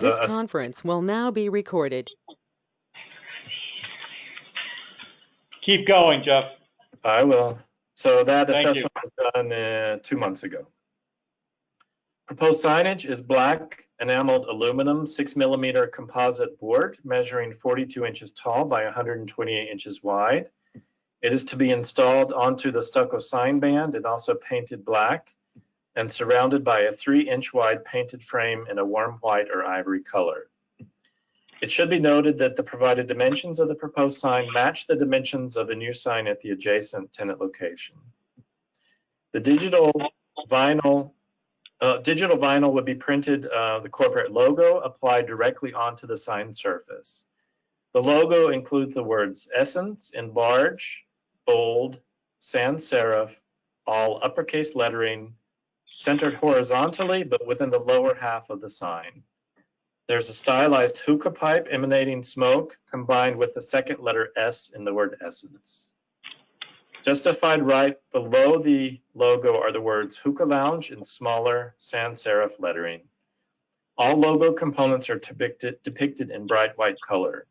This conference will now be recorded. Keep going, Jeff. I will. So that Thank assessment was done 2 months ago. Proposed signage is black enameled aluminum 6mm composite board measuring 42 inches tall by 128 inches wide. It is to be installed onto the stucco sign band and also painted black and surrounded by a 3-inch wide painted frame in a warm white or ivory color. It should be noted that the provided dimensions of the proposed sign match the dimensions of a new sign at the adjacent tenant location. The digital vinyl would be printed, the corporate logo applied directly onto the sign surface. The logo includes the words Essence in large, bold, sans serif, all uppercase lettering, centered horizontally but within the lower half of the sign. There's a stylized hookah pipe emanating smoke combined with the second letter S in the word Essence. Justified right below the logo are the words Hookah Lounge in smaller sans serif lettering. All logo components are depicted in bright white color.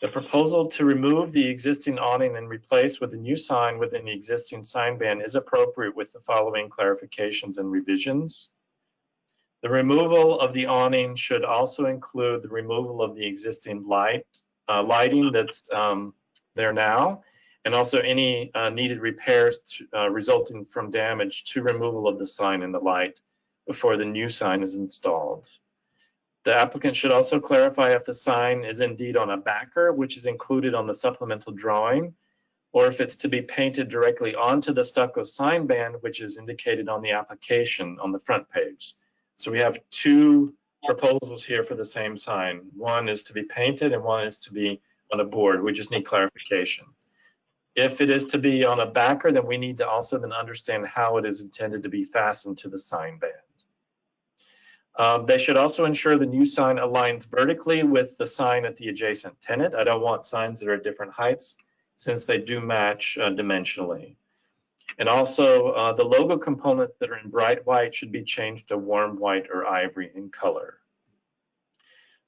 The proposal to remove the existing awning and replace with a new sign within the existing sign band is appropriate with the following clarifications and revisions. The removal of the awning should also include the removal of the existing lighting that's there now, and also any needed repairs resulting from damage to removal of the sign and the light before the new sign is installed. The applicant should also clarify if the sign is indeed on a backer, which is included on the supplemental drawing, or if it's to be painted directly onto the stucco sign band, which is indicated on the application on the front page. So we have two proposals here for the same sign. One is to be painted and one is to be on a board. We just need clarification. If it is to be on a backer, then we need to also then understand how it is intended to be fastened to the sign band. They should also ensure the new sign aligns vertically with the sign at the adjacent tenant. I don't want signs that are at different heights since they do match dimensionally. And also the logo components that are in bright white should be changed to warm white or ivory in color.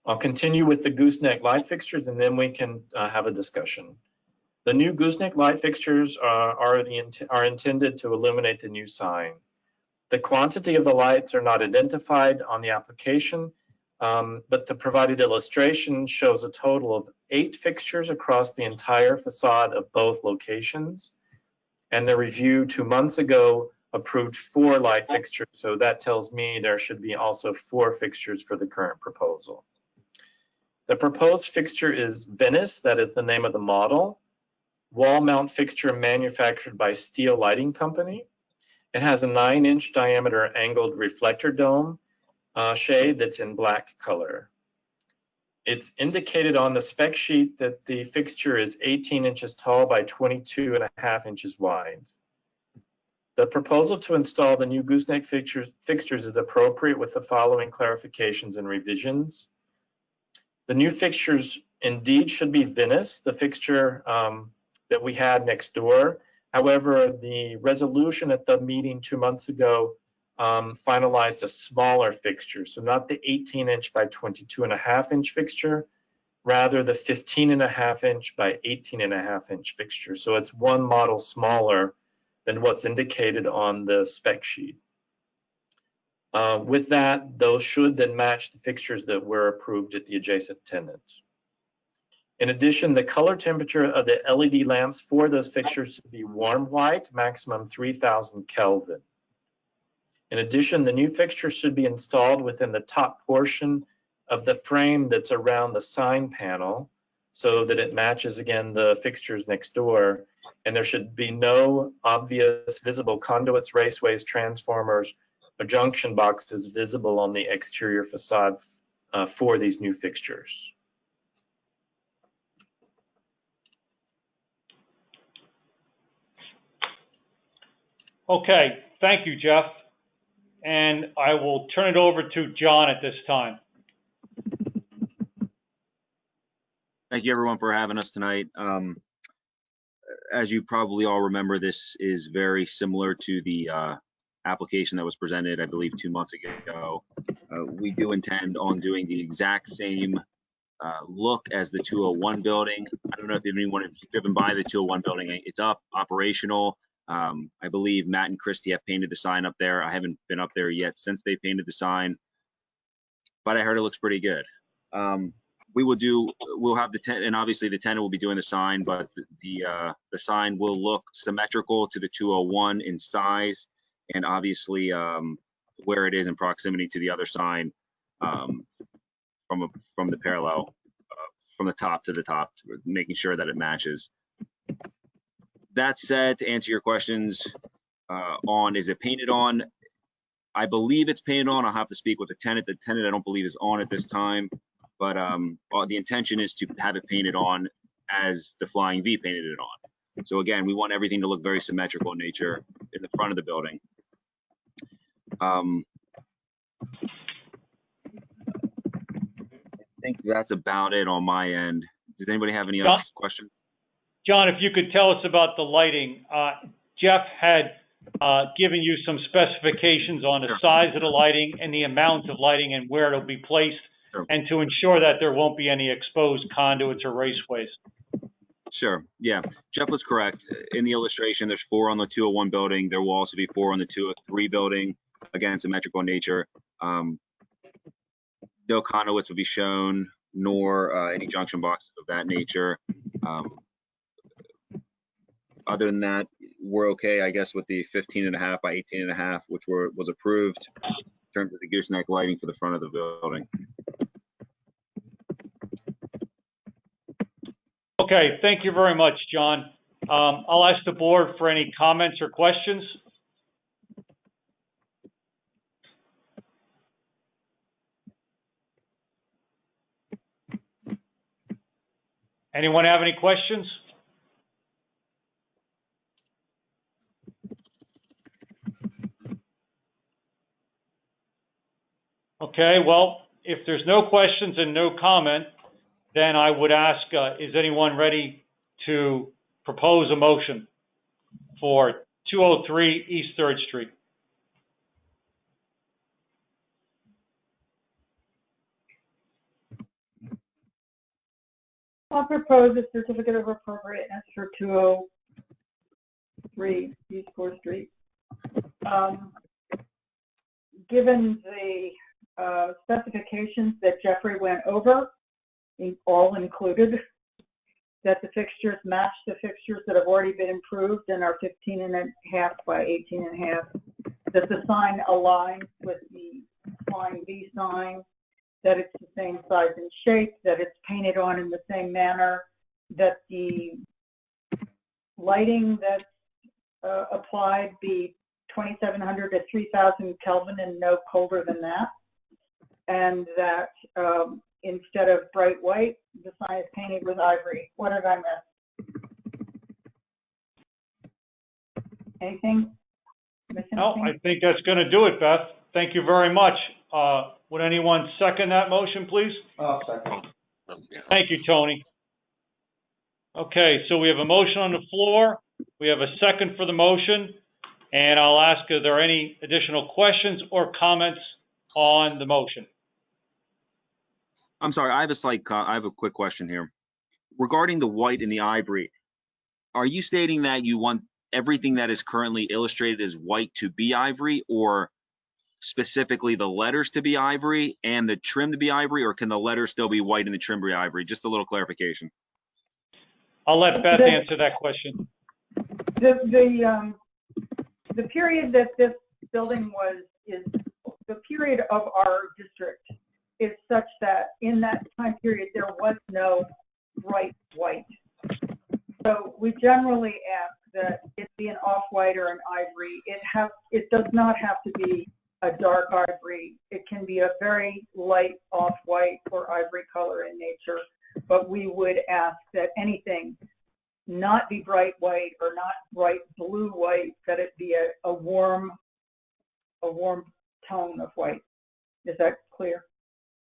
I'll continue with the gooseneck light fixtures and then we can have a discussion. The new gooseneck light fixtures are intended to illuminate the new sign. The quantity of the lights are not identified on the application, but the provided illustration shows a total of 8 fixtures across the entire facade of both locations. And the review 2 months ago approved 4 light fixtures, so that tells me there should be also 4 fixtures for the current proposal. The proposed fixture is Venice, that is the name of the model. Wall mount fixture manufactured by Steel Lighting Company. It has a 9-inch diameter angled reflector dome shade that's in black color. It's indicated on the spec sheet that the fixture is 18 inches tall by 22.5 inches wide. The proposal to install the new gooseneck fixtures is appropriate with the following clarifications and revisions. The new fixtures indeed should be Venice, the fixture that we had next door. However, the resolution at the meeting 2 months ago finalized a smaller fixture. So not the 18-inch by 22.5-inch fixture, rather the 15.5-inch by 18.5-inch fixture. So it's one model smaller than what's indicated on the spec sheet. With that, those should then match the fixtures that were approved at the adjacent tenant. In addition, the color temperature of the LED lamps for those fixtures should be warm white, maximum 3000 Kelvin. In addition, the new fixture should be installed within the top portion of the frame that's around the sign panel so that it matches again the fixtures next door. And there should be no obvious visible conduits, raceways, transformers, or junction boxes visible on the exterior facade for these new fixtures. Okay, thank you, Jeff. And I will turn it over to John at this time. Thank you everyone for having us tonight. As you probably all remember, this is very similar to the application that was presented, I believe, 2 months ago. We do intend on doing the exact same look as the 201 building. I don't know if anyone has driven by the 201 building. It's up, operational. I believe Matt and Christy have painted the sign up there. I haven't been up there yet since they painted the sign, but I heard it looks pretty good. We'll have the tent, and obviously the tenant will be doing the sign, but the sign will look symmetrical to the 201 in size, and obviously where it is in proximity to the other sign, from the parallel, from the top to the top, making sure that it matches. That said, to answer your questions on is it painted on, I believe it's painted on. I'll have to speak with the tenant. The tenant I don't believe is on at this time, but the intention is to have it painted on as the Flying V painted it on. So again, we want everything to look very symmetrical in nature in the front of the building. I think that's about it on my end. Does anybody have any other questions? John, if you could tell us about the lighting. Jeff had given you some specifications on the size of the lighting and the amount of lighting and where it'll be placed, and to ensure that there won't be any exposed conduits or raceways. Sure, yeah. Jeff was correct. In the illustration, there's 4 on the 201 building. There will also be 4 on the 203 building. Again, symmetrical in nature. No conduits will be shown, nor any junction boxes of that nature. Other than that, we're okay, I guess, with the 15.5 by 18.5, which was approved in terms of the gooseneck lighting for the front of the building. Okay, thank you very much, John. I'll ask the board for any comments or questions. Anyone have any questions? Okay, well, if there's no questions and no comment, then I would ask, is anyone ready to propose a motion for 203 East 3rd Street? I'll propose a certificate of appropriateness for 203 East 4th Street. Given the specifications that Jeffrey went over, all included, that the fixtures match the fixtures that have already been improved and are 15.5 by 18.5, that the sign aligns with the Flying V sign, that it's the same size and shape, that it's painted on in the same manner, that the lighting that's applied be 2,700 to 3,000 Kelvin and no colder than that, and that instead of bright white, the sign is painted with ivory. What did I miss? Anything? No, I think that's going to do it, Beth. Thank you very much. Would anyone second that motion, please? I'll second. Thank you, Tony. Okay, so we have a motion on the floor. We have a second for the motion. And I'll ask, are there any additional questions or comments on the motion? I'm sorry, I have a quick question here. Regarding the white and the ivory, are you stating that you want everything that is currently illustrated as white to be ivory, or specifically the letters to be ivory and the trim to be ivory, or can the letters still be white and the trim be ivory? Just a little clarification. I'll let Beth answer that question. The period that this building is the period of our district is such that in that time period there was no bright white. So we generally ask that it be an off-white or an ivory. It does not have to be a dark ivory. It can be a very light off-white or ivory color in nature, but we would ask that anything not be bright white or not bright blue white, that it be a warm tone of white. Is that clear?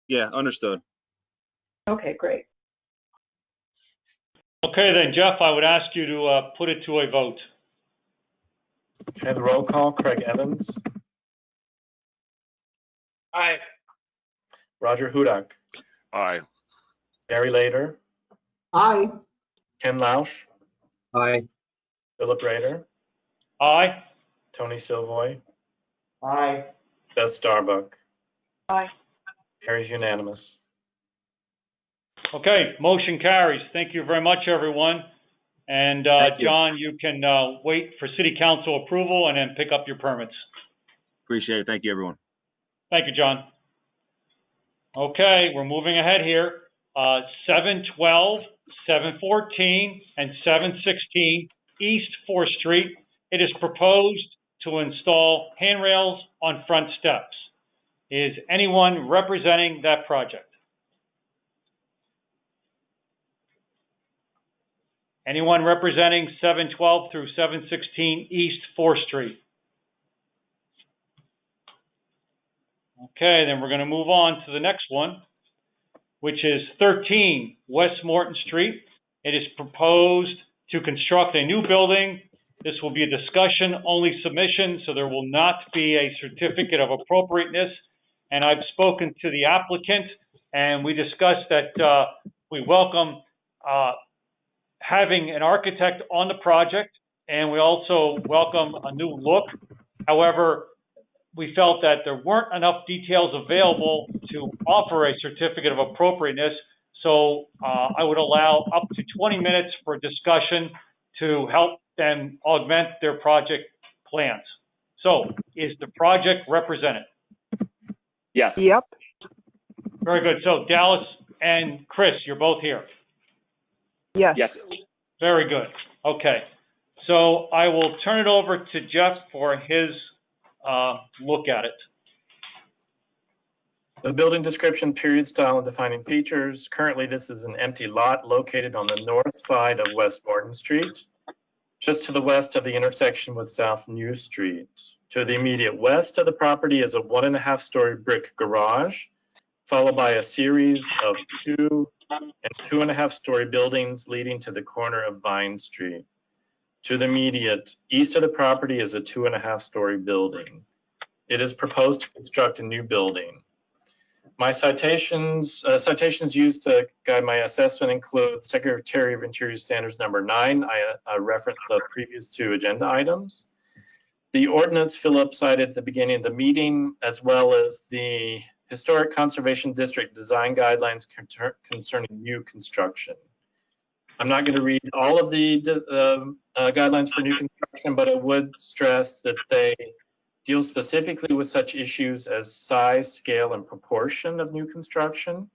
Yeah, understood. Okay, great. Okay, then, Jeff, I would ask you to put it to a vote. Okay, the roll call, Craig Evans, Aye. Roger Hudak, Aye. Gary Lader, Aye. Ken Lausch, Aye. Philip Rader, Aye. Tony Silvoy, Aye. Beth Starbuck. Aye. Carries unanimous. Okay, motion carries. Thank you very much, everyone. And, Thank you. John, you can, wait for city council approval and then pick up your permits. Appreciate it. Thank you, everyone. Thank you, John. Okay, we're moving ahead here. 712, 714, and 716 East 4th Street. It is proposed to install handrails on front steps. Is anyone representing that project? Anyone representing 712 through 716 East 4th Street? Okay, then we're going to move on to the next one, which is 13 West Morton Street. It is proposed to construct a new building. This will be a discussion-only submission, so there will not be a certificate of appropriateness. And I've spoken to the applicant, and we discussed that we welcome having an architect on the project, and we also welcome a new look. However, we felt that there weren't enough details available to offer a certificate of appropriateness, so I would allow up to 20 minutes for discussion to help them augment their project plans. So, is the project represented? Yes. Yep. Very good. So, Dallas and Chris, you're both here. Yes. Yes. Very good. Okay. So, I will turn it over to Jeff for his look at it. The building description, period, style, and defining features. Currently, this is an empty lot located on the north side of West Morton Street, just to the west of the intersection with South New Street. To the immediate west of the property is a 1.5-story brick garage, followed by a series of 2 and 2.5-story buildings leading to the corner of Vine Street. To the immediate east of the property is a 2.5-story building. It is proposed to construct a new building. My citations used to guide my assessment include Secretary of Interior Standards number 9. I referenced the previous 2 agenda items. The ordinance Philip cited at the beginning of the meeting, as well as the Historic Conservation District design guidelines concerning new construction. I'm not going to read all of the guidelines for new construction, but I would stress that they deal specifically with such issues as size, scale, and proportion of new construction,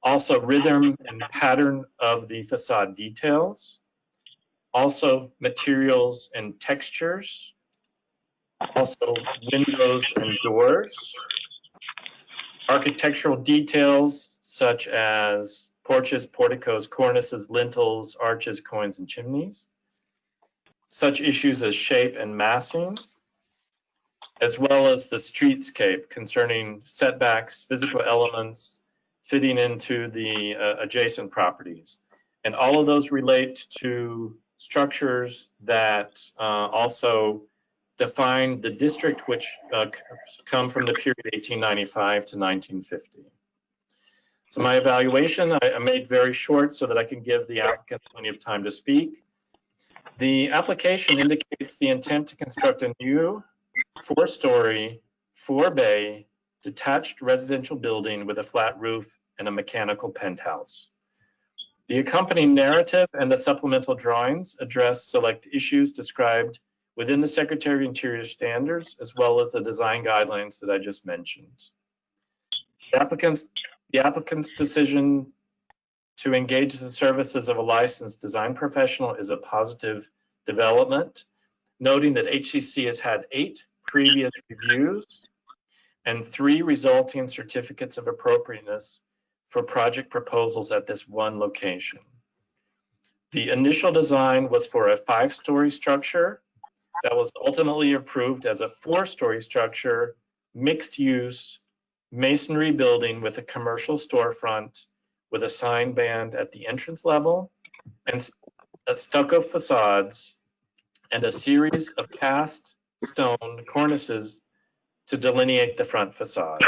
also rhythm and pattern of the facade details, also materials and textures, also windows and doors, architectural details such as porches, porticos, cornices, lintels, arches, coins, and chimneys, such issues as shape and massing, as well as the streetscape concerning setbacks, physical elements fitting into the adjacent properties. And all of those relate to structures that also define the district, which come from the period 1895 to 1950. So my evaluation, I made very short so that I can give the applicant plenty of time to speak. The application indicates the intent to construct a new 4-story, 4-bay, detached residential building with a flat roof and a mechanical penthouse. The accompanying narrative and the supplemental drawings address select issues described within the Secretary of Interior standards, as well as the design guidelines that I just mentioned. The applicant's decision to engage the services of a licensed design professional is a positive development, noting that HCC has had 8 previous reviews and 3 resulting certificates of appropriateness for project proposals at this one location. The initial design was for a 5-story structure that was ultimately approved as a 4-story structure, mixed use, masonry building with a commercial storefront with a sign band at the entrance level and stucco facades and a series of cast stone cornices to delineate the front facade.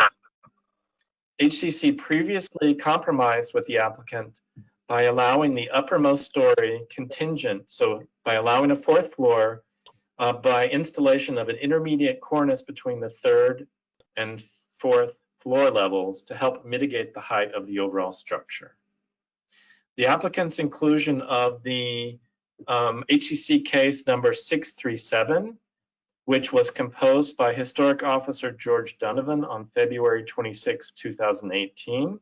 HCC previously compromised with the applicant by allowing the uppermost story contingent, so by allowing a fourth floor by installation of an intermediate cornice between the third and fourth floor levels to help mitigate the height of the overall structure. The applicant's inclusion of the HCC case number 637, which was composed by Historic Officer George Donovan on February 26, 2018.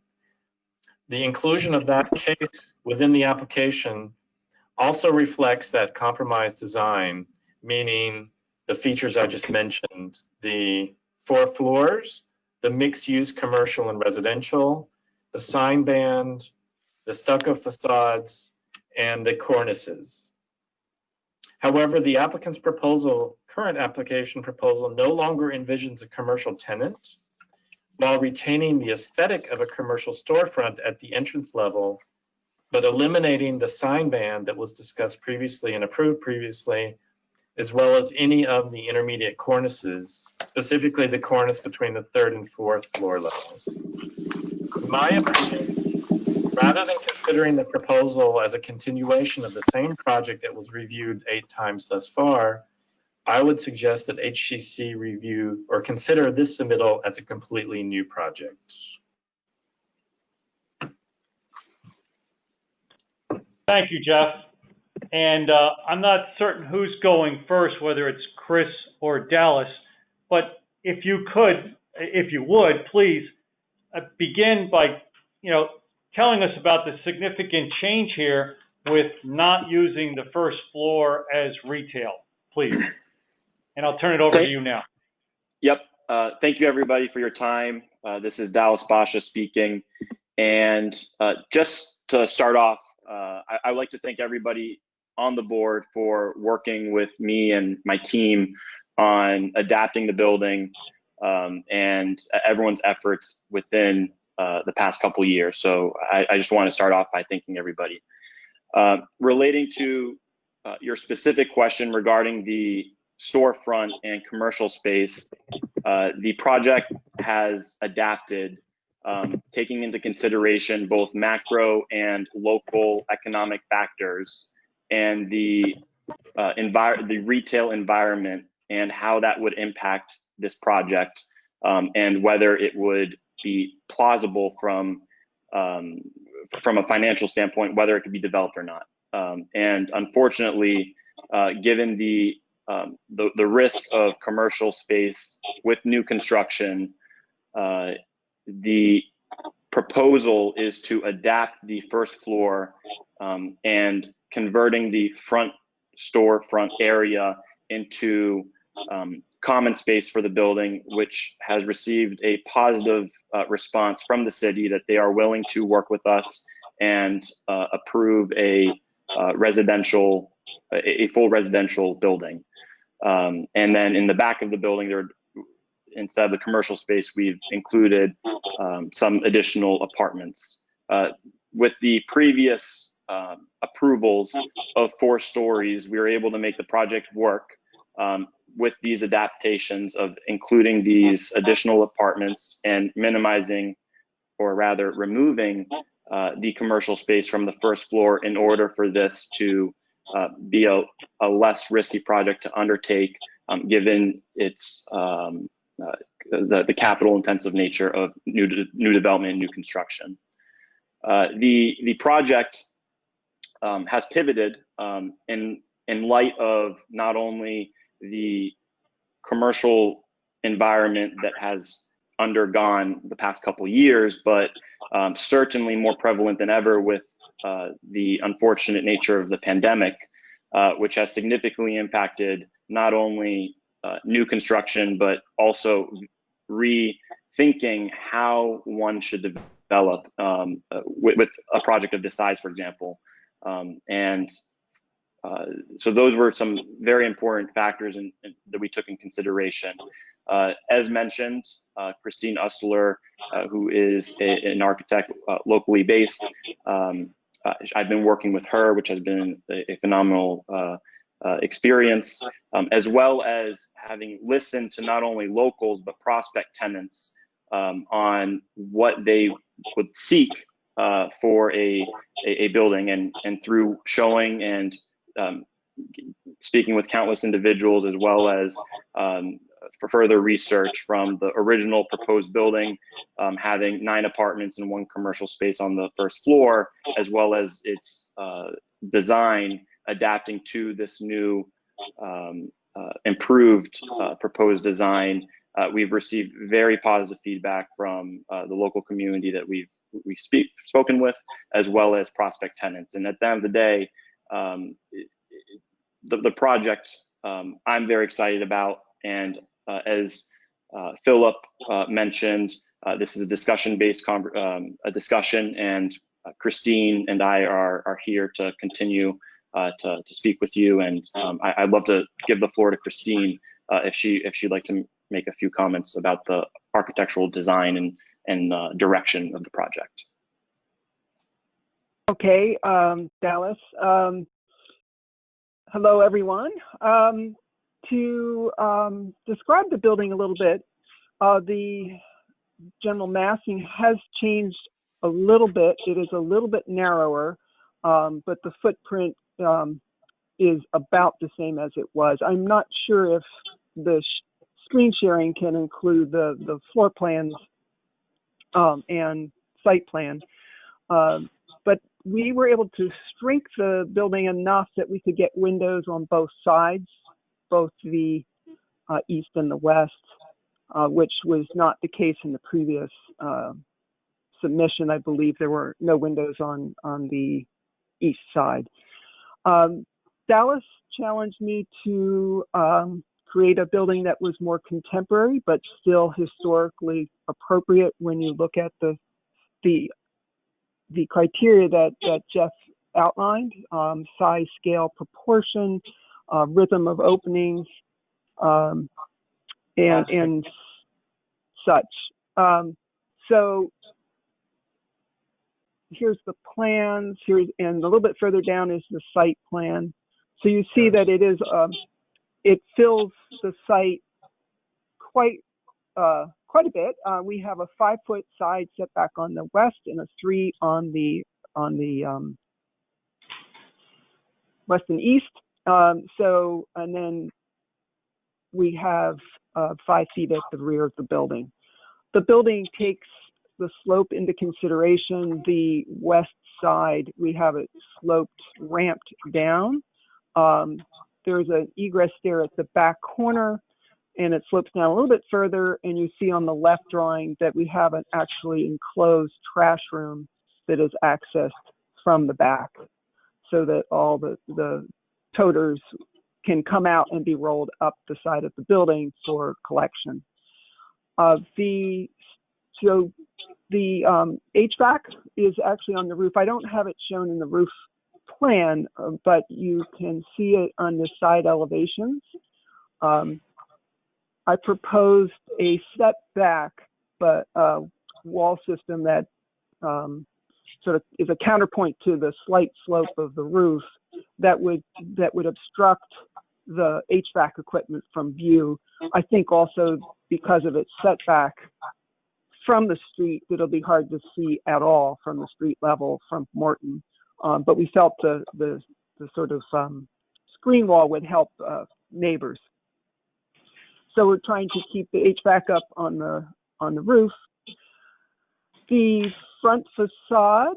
The inclusion of that case within the application also reflects that compromised design, meaning the features I just mentioned, the 4 floors, the mixed-use commercial and residential, the sign band, the stucco facades, and the cornices. However, the applicant's current application proposal no longer envisions a commercial tenant, while retaining the aesthetic of a commercial storefront at the entrance level, but eliminating the sign band that was discussed previously and approved previously, as well as any of the intermediate cornices, specifically the cornice between the 3rd and 4th floor levels. In my opinion, rather than considering the proposal as a continuation of the same project that was reviewed 8 times thus far, I would suggest that HCC review or consider this submittal as a completely new project. Thank you, Jeff. And I'm not certain who's going first, whether it's Chris or Dallas, but if you would, please begin by, telling us about the significant change here with not using the first floor as retail, please. And I'll turn it over to you now. Yep. Thank you, everybody, for your time. This is Dallas Basha speaking. And just to start off, I'd like to thank everybody on the board for working with me and my team on adapting the building and everyone's efforts within the past couple of years. So I just want to start off by thanking everybody. Relating to your specific question regarding the storefront and commercial space, the project has adapted, taking into consideration both macro and local economic factors and the retail environment and how that would impact this project, and whether it would be plausible from a financial standpoint, whether it could be developed or not. And unfortunately, given the risk of commercial space with new construction, the proposal is to adapt the first floor and converting the front storefront area into common space for the building, which has received a positive response from the city that they are willing to work with us and approve a full residential building. And then in the back of the building, instead of the commercial space, we've included some additional apartments. With the previous approvals of 4 stories, we were able to make the project work with these adaptations of including these additional apartments and minimizing, or rather removing, the commercial space from the first floor in order for this to be a less risky project to undertake, given its the capital intensive nature of new development and new construction. The project has pivoted in light of not only the commercial environment that has undergone the past couple of years, but certainly more prevalent than ever with the unfortunate nature of the pandemic, which has significantly impacted not only new construction, but also rethinking how one should develop with a project of this size, for example. So those were some very important factors that we took in consideration. As mentioned, Christine Usler, who is an architect locally based, I've been working with her, which has been a phenomenal experience, as well as having listened to not only locals but prospect tenants on what they would seek for a building, and through showing and speaking with countless individuals, as well as for further research from the original proposed building, having 9 apartments and 1 commercial space on the first floor, as well as its design adapting to this new improved proposed design. We've received very positive feedback from the local community that we've spoken with, as well as prospect tenants. And at the end of the day, the project I'm very excited about. And as Philip mentioned, this is a discussion-based discussion, and Christine and I are here to continue to speak with you. And I'd love to give the floor to Christine if she'd like to make a few comments about the architectural design and direction of the project. Okay, Dallas. Hello, everyone. To describe the building a little bit, the general massing has changed a little bit. It is a little bit narrower, but the footprint is about the same as it was. I'm not sure if the screen sharing can include the floor plans and site plan, but we were able to shrink the building enough that we could get windows on both sides, both the east and the west, which was not the case in the previous submission. I believe there were no windows on the east side. Dallas challenged me to create a building that was more contemporary, but still historically appropriate when you look at the criteria that Jeff outlined: size, scale, proportion, rhythm of openings, and such. So here's the plans. And a little bit further down is the site plan. So you see that it is it fills the site quite a bit. We have a 5-foot side setback on the west and a 3 on the west and east. And then we have 5 feet at the rear of the building. The building takes the slope into consideration. The west side, we have it sloped, ramped down. There's an egress stair at the back corner, and it slopes down a little bit further, and you see on the left drawing that we have an actually enclosed trash room that is accessed from the back, so that all the toters can come out and be rolled up the side of the building for collection. The HVAC is actually on the roof. I don't have it shown in the roof plan, but you can see it on the side elevations. I proposed a setback, but wall system that sort of is a counterpoint to the slight slope of the roof that would obstruct the HVAC equipment from view. I think also because of its setback from the street, it'll be hard to see at all from the street level from Morton. But we felt the sort of screen wall would help neighbors. So we're trying to keep the HVAC up on the roof. The front facade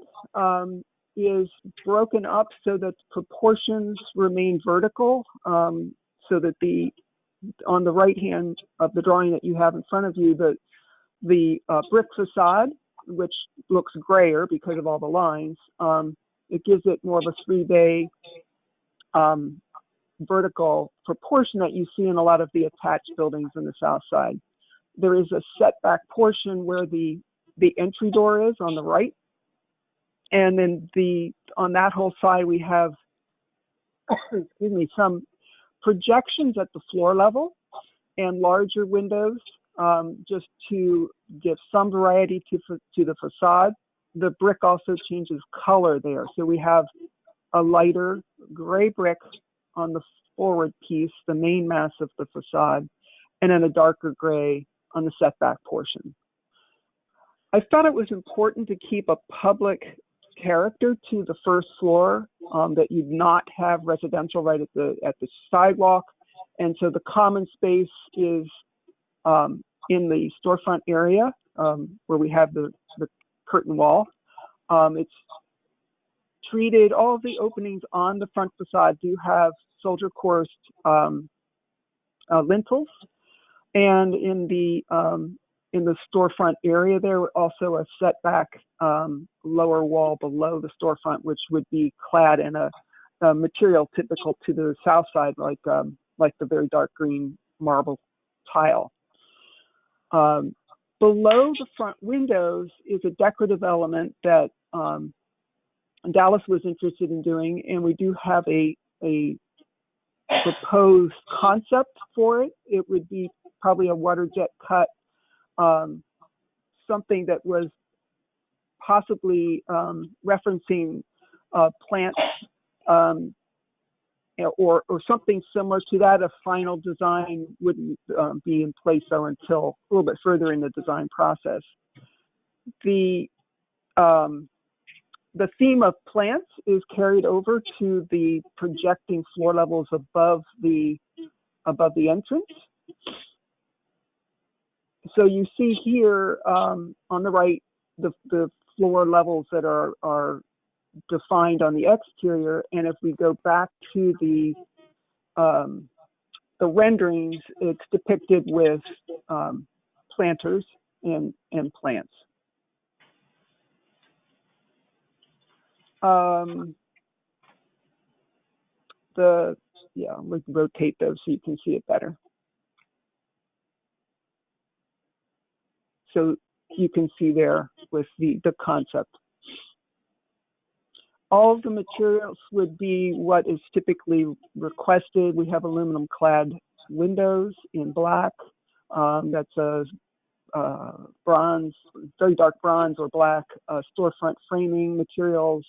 is broken up so that proportions remain vertical, so that on the right hand of the drawing that you have in front of you, the brick facade, which looks grayer because of all the lines, it gives it more of a 3-bay vertical proportion that you see in a lot of the attached buildings in the south side. There is a setback portion where the entry door is on the right. And then on that whole side, we have, excuse me, some projections at the floor level and larger windows, just to give some variety to the facade. The brick also changes color there. So we have a lighter gray brick on the forward piece, the main mass of the facade, and then a darker gray on the setback portion. I thought it was important to keep a public character to the first floor, that you'd not have residential right at the sidewalk, and so the common space is in the storefront area where we have the curtain wall. It's treated, all of the openings on the front facade do have soldier coursed lintels, and in the storefront area there also a setback lower wall below the storefront, which would be clad in a material typical to the south side, like the very dark green marble tile. Below the front windows is a decorative element that Dallas was interested in doing, and we do have a proposed concept for it. It would be probably a water jet cut, something that was possibly referencing plants, or something similar to that. A final design wouldn't be in place though until a little bit further in the design process. The theme of plants is carried over to the projecting floor levels above the entrance. So you see here on the right the floor levels that are defined on the exterior, and if we go back to the renderings, it's depicted with planters and plants. We can rotate those so you can see it better. So you can see there with the concept. All of the materials would be what is typically requested. We have aluminum clad windows in black. That's a bronze, very dark bronze or black storefront framing materials,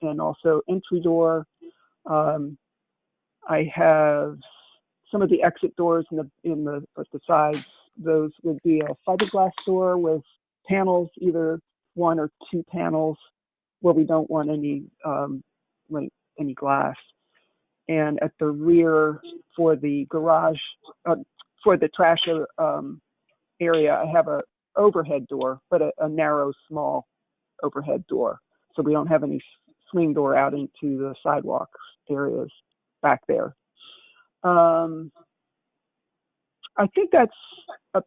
and also entry door. I have some of the exit doors at the sides. Those would be a fiberglass door with panels, either one or two panels, where we don't want any glass. And at the rear, for the garage, for the trash area, I have a overhead door, but a narrow, small overhead door, so we don't have any swing door out into the sidewalk areas back there. I think that's a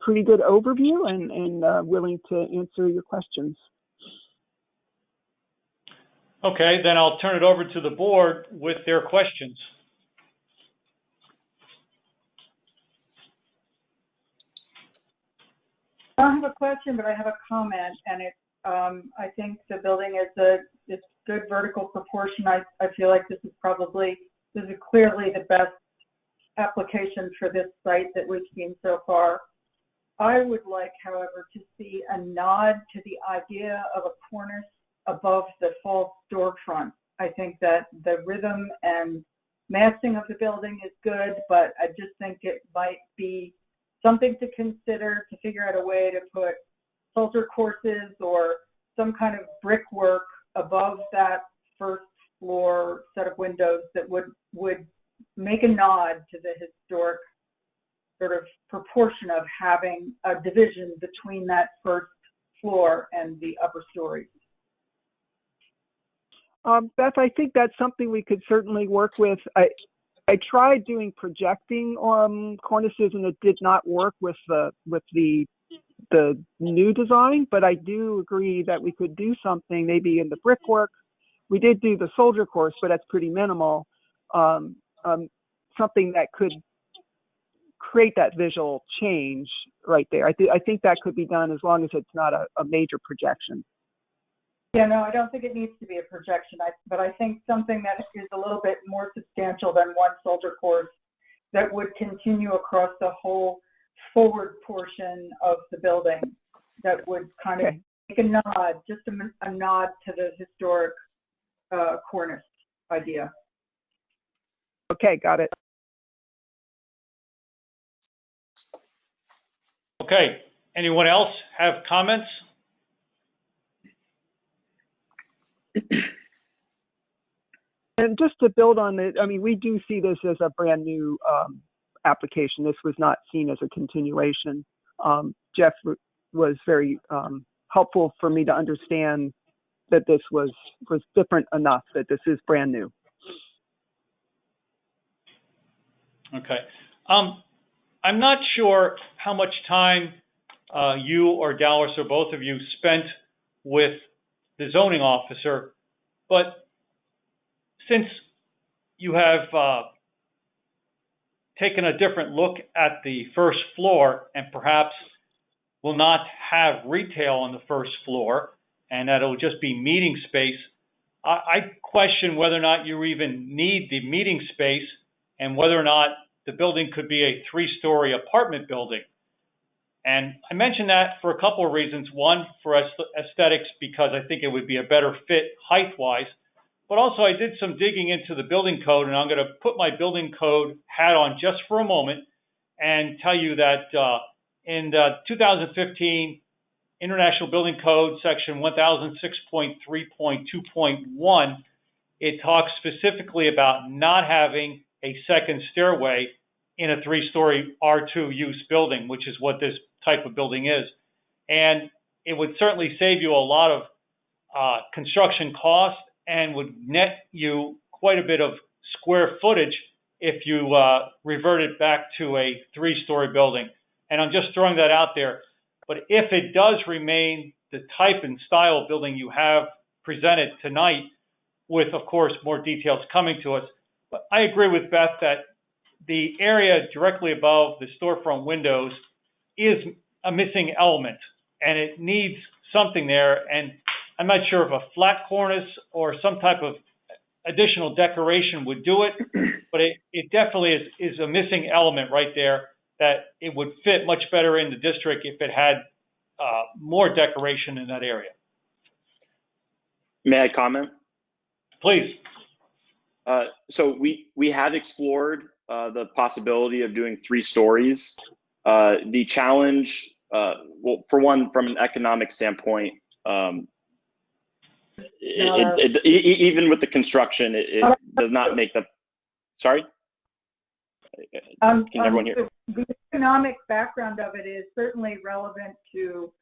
pretty good overview, and willing to answer your questions. Okay, then I'll turn it over to the board with their questions. I don't have a question, but I have a comment, and I think the building is good vertical proportion. I feel like this is clearly the best application for this site that we've seen so far. I would like, however, to see a nod to the idea of a cornice above the full storefront. I think that the rhythm and massing of the building is good, but I just think it might be something to consider to figure out a way to put soldier courses or some kind of brickwork above that first floor set of windows that would make a nod to the historic sort of proportion of having a division between that first floor and the upper stories. Beth, I think that's something we could certainly work with. I tried doing projecting cornices, and it did not work with the new design, but I do agree that we could do something maybe in the brickwork. We did do the soldier course, but that's pretty minimal. Something that could create that visual change right there. I think that could be done as long as it's not a major projection. Yeah, no, I don't think it needs to be a projection, but I think something that is a little bit more substantial than one soldier course that would continue across the whole forward portion of the building, that would kind of make a nod, just a nod to the historic cornice idea. Okay, got it. Okay, anyone else have comments? And just to build on it, I mean, we do see this as a brand new application. This was not seen as a continuation. Jeff was very helpful for me to understand that this was different enough, that this is brand new. Okay. I'm not sure how much time you or Dallas or both of you spent with the zoning officer, but since you have taken a different look at the first floor and perhaps will not have retail on the first floor and that it'll just be meeting space, I question whether or not you even need the meeting space and whether or not the building could be a 3-story apartment building. And I mention that for a couple of reasons. One, for aesthetics, because I think it would be a better fit height-wise. But also I did some digging into the building code, and I'm going to put my building code hat on just for a moment and tell you that in 2015 International Building Code section 1006.3.2.1, it talks specifically about not having a second stairway in a 3-story R2 use building, which is what this type of building is. And it would certainly save you a lot of construction costs and would net you quite a bit of square footage if you reverted back to a 3-story building. And I'm just throwing that out there. But if it does remain the type and style of building you have presented tonight, with, of course, more details coming to us, but I agree with Beth that the area directly above the storefront windows is a missing element, and it needs something there. And I'm not sure if a flat cornice or some type of additional decoration would do it, but it definitely is a missing element right there that it would fit much better in the district if it had more decoration in that area. May I comment? Please. So we have explored the possibility of doing 3 stories. The challenge, well, for one, from an economic standpoint, even with the construction, it does not make the, sorry? Can everyone hear? The economic background of it is certainly relevant to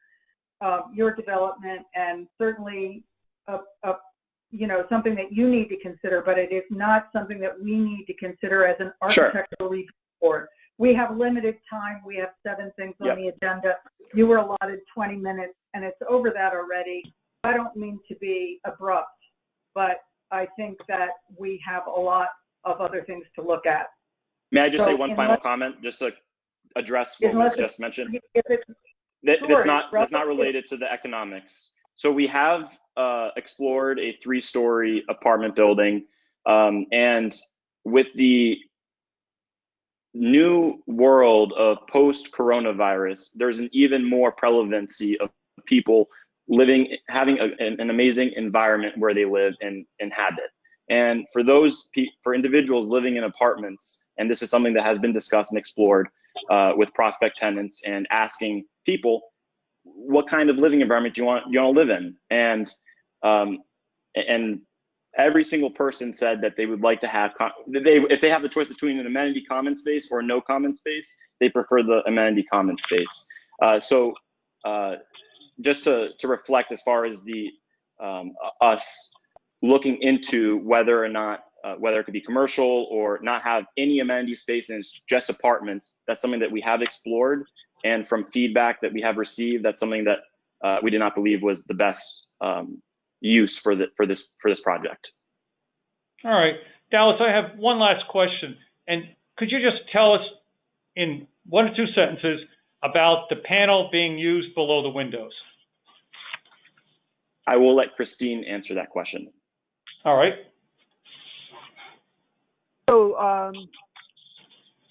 your development and certainly something that you need to consider, but it is not something that we need to consider as an architectural review board. We have limited time. We have 7 things on the agenda. You were allotted 20 minutes and it's over that already. I don't mean to be abrupt, but I think that we have a lot of other things to look at. May I just say one final comment, just to address what was just mentioned? That's not related to the economics. So we have explored a 3-story apartment building, and with the new world of post-coronavirus, there's an even more prevalency of people having an amazing environment where they live and inhabit. And for for individuals living in apartments, and this is something that has been discussed and explored with prospect tenants and asking people, what kind of living environment do you want to live in? And every single person said that they would like to have, if they have the choice between an amenity common space or no common space, they prefer the amenity common space. Just to reflect as far as the us looking into whether or not, whether it could be commercial or not have any amenity space and it's just apartments, that's something that we have explored. And from feedback that we have received, that's something that we did not believe was the best use for this project. All right, Dallas, I have one last question. And could you just tell us in 1 or 2 sentences about the panel being used below the windows? I will let Christine answer that question. All right. So,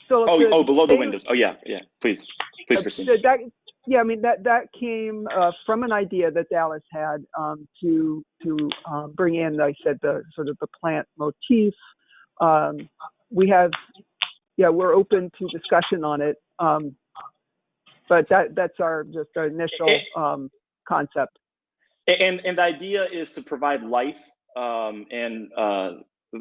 below the windows. Oh yeah, please, Christine. That came from an idea that Dallas had to bring in, like I said, the sort of the plant motif, we're open to discussion on it. But that's just our initial concept. And the idea is to provide life and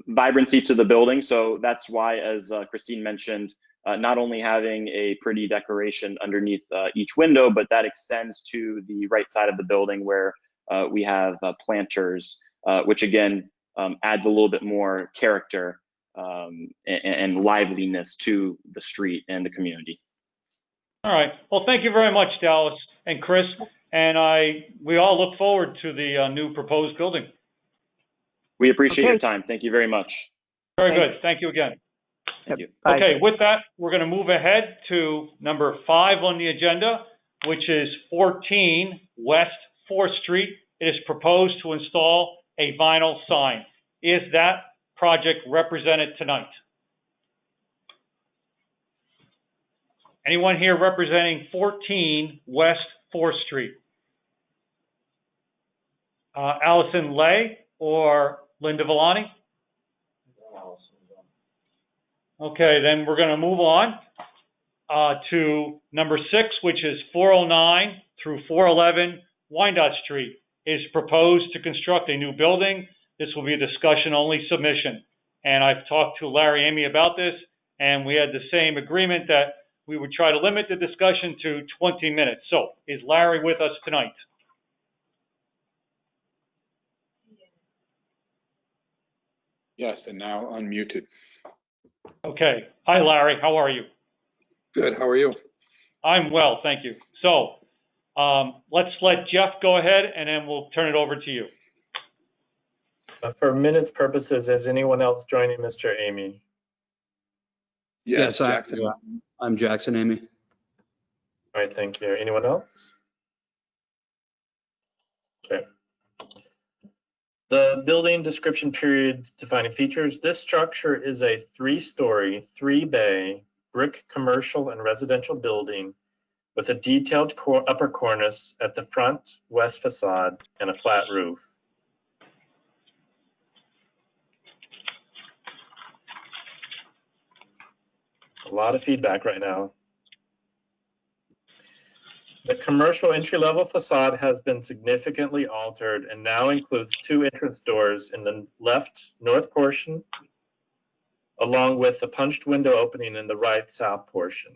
vibrancy to the building. So that's why, as Christine mentioned, not only having a pretty decoration underneath each window, but that extends to the right side of the building where we have planters, which again adds a little bit more character and liveliness to the street and the community. All right. Well, thank you very much, Dallas and Chris. And we all look forward to the new proposed building. We appreciate your time. Thank you very much. Very good. Thank you again. Thank you. Bye. Okay, with that, we're going to move ahead to number 5 on the agenda, which is 14 West 4th Street. It is proposed to install a vinyl sign. Is that project represented tonight? Anyone here representing 14 West 4th Street? Allison Lay or Linda Villani? Okay, then we're going to move on to number 6, which is 409 through 411 Wyandotte Street. It is proposed to construct a new building. This will be a discussion-only submission. And I've talked to Larry Amy about this, and we had the same agreement that we would try to limit the discussion to 20 minutes. So is Larry with us tonight? Yes, and now unmuted. Okay. Hi, Larry. How are you? Good, how are you? I'm well, thank you. So let's let Jeff go ahead, and then we'll turn it over to you. For minutes purposes, is anyone else joining Mr. Amy? Yes, Jackson. I'm Jackson Amy. All right, thank you. Anyone else? Okay. The building description period defining features. This structure is a 3-story, 3-bay brick commercial and residential building with a detailed upper cornice at the front west facade and a flat roof. A lot of feedback right now. The commercial entry-level facade has been significantly altered and now includes 2 entrance doors in the left north portion, along with the punched window opening in the right south portion,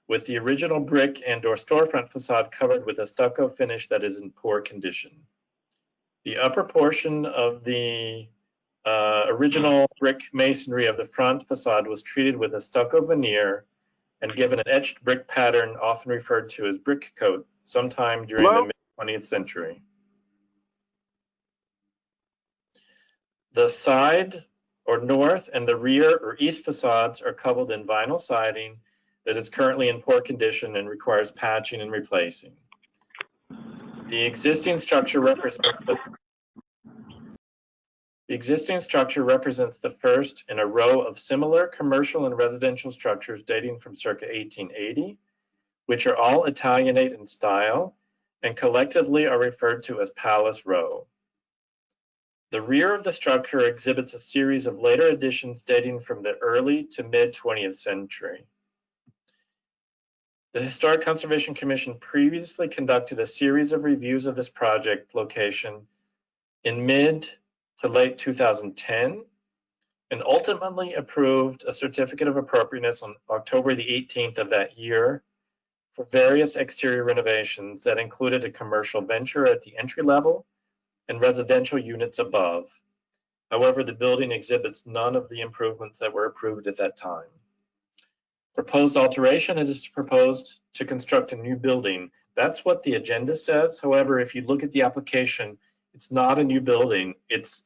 with the original brick and/or storefront facade covered with a stucco finish that is in poor condition. The upper portion of the original brick masonry of the front facade was treated with a stucco veneer and given an etched brick pattern often referred to as brick coat sometime during the mid-20th century. The side or north and the rear or east facades are coupled in vinyl siding that is currently in poor condition and requires patching and replacing. The existing structure represents the first in a row of similar commercial and residential structures dating from circa 1880, which are all Italianate in style and collectively are referred to as Palace Row. The rear of the structure exhibits a series of later additions dating from the early to mid-20th century. The Historic Conservation Commission previously conducted a series of reviews of this project location in mid to late 2010 and ultimately approved a certificate of appropriateness on October the 18th of that year for various exterior renovations that included a commercial venture at the entry level and residential units above. However, the building exhibits none of the improvements that were approved at that time. Proposed alteration is proposed to construct a new building. That's what the agenda says. However, if you look at the application, it's not a new building. It's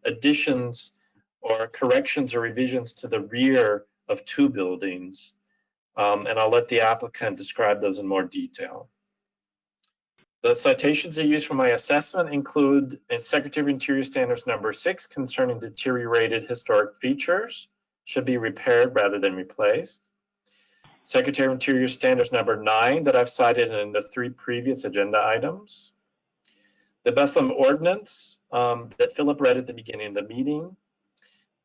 additions or corrections or revisions to the rear of 2 buildings. And I'll let the applicant describe those in more detail. The citations I use for my assessment include Secretary of Interior Standards number 6 concerning deteriorated historic features should be repaired rather than replaced. Secretary of Interior Standards number 9 that I've cited in the 3 previous agenda items. The Bethlehem Ordinance that Philip read at the beginning of the meeting,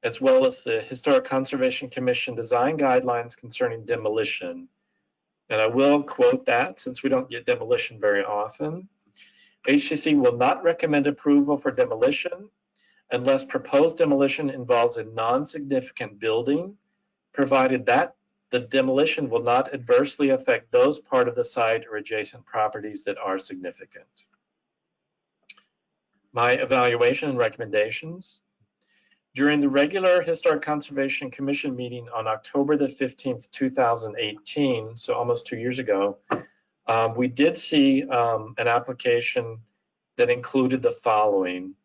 as well as the Historic Conservation Commission design guidelines concerning demolition. And I will quote that since we don't get demolition very often. HCC will not recommend approval for demolition unless proposed demolition involves a non-significant building, provided that the demolition will not adversely affect those part of the site or adjacent properties that are significant. My evaluation and recommendations. During the regular Historic Conservation Commission meeting on October the 15th, 2018, so almost 2 years ago, we did see an application that included the following.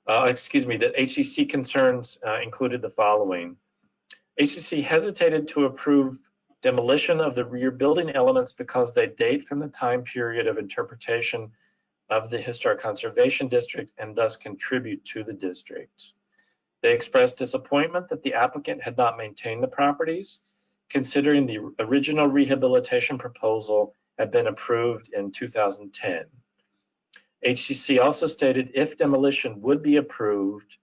That HCC concerns included the following. HCC hesitated to approve demolition of the rear building elements because they date from the time period of interpretation of the Historic Conservation District and thus contribute to the district. They expressed disappointment that the applicant had not maintained the properties, considering the original rehabilitation proposal had been approved in 2010. HCC also stated if demolition would be approved,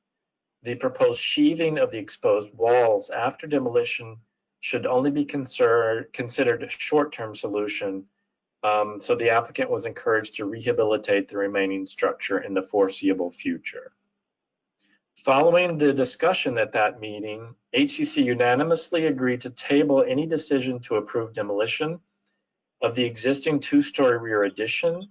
the proposed sheathing of the exposed walls after demolition should only be considered a short-term solution, so the applicant was encouraged to rehabilitate the remaining structure in the foreseeable future. Following the discussion at that meeting, HCC unanimously agreed to table any decision to approve demolition of the existing two-story rear addition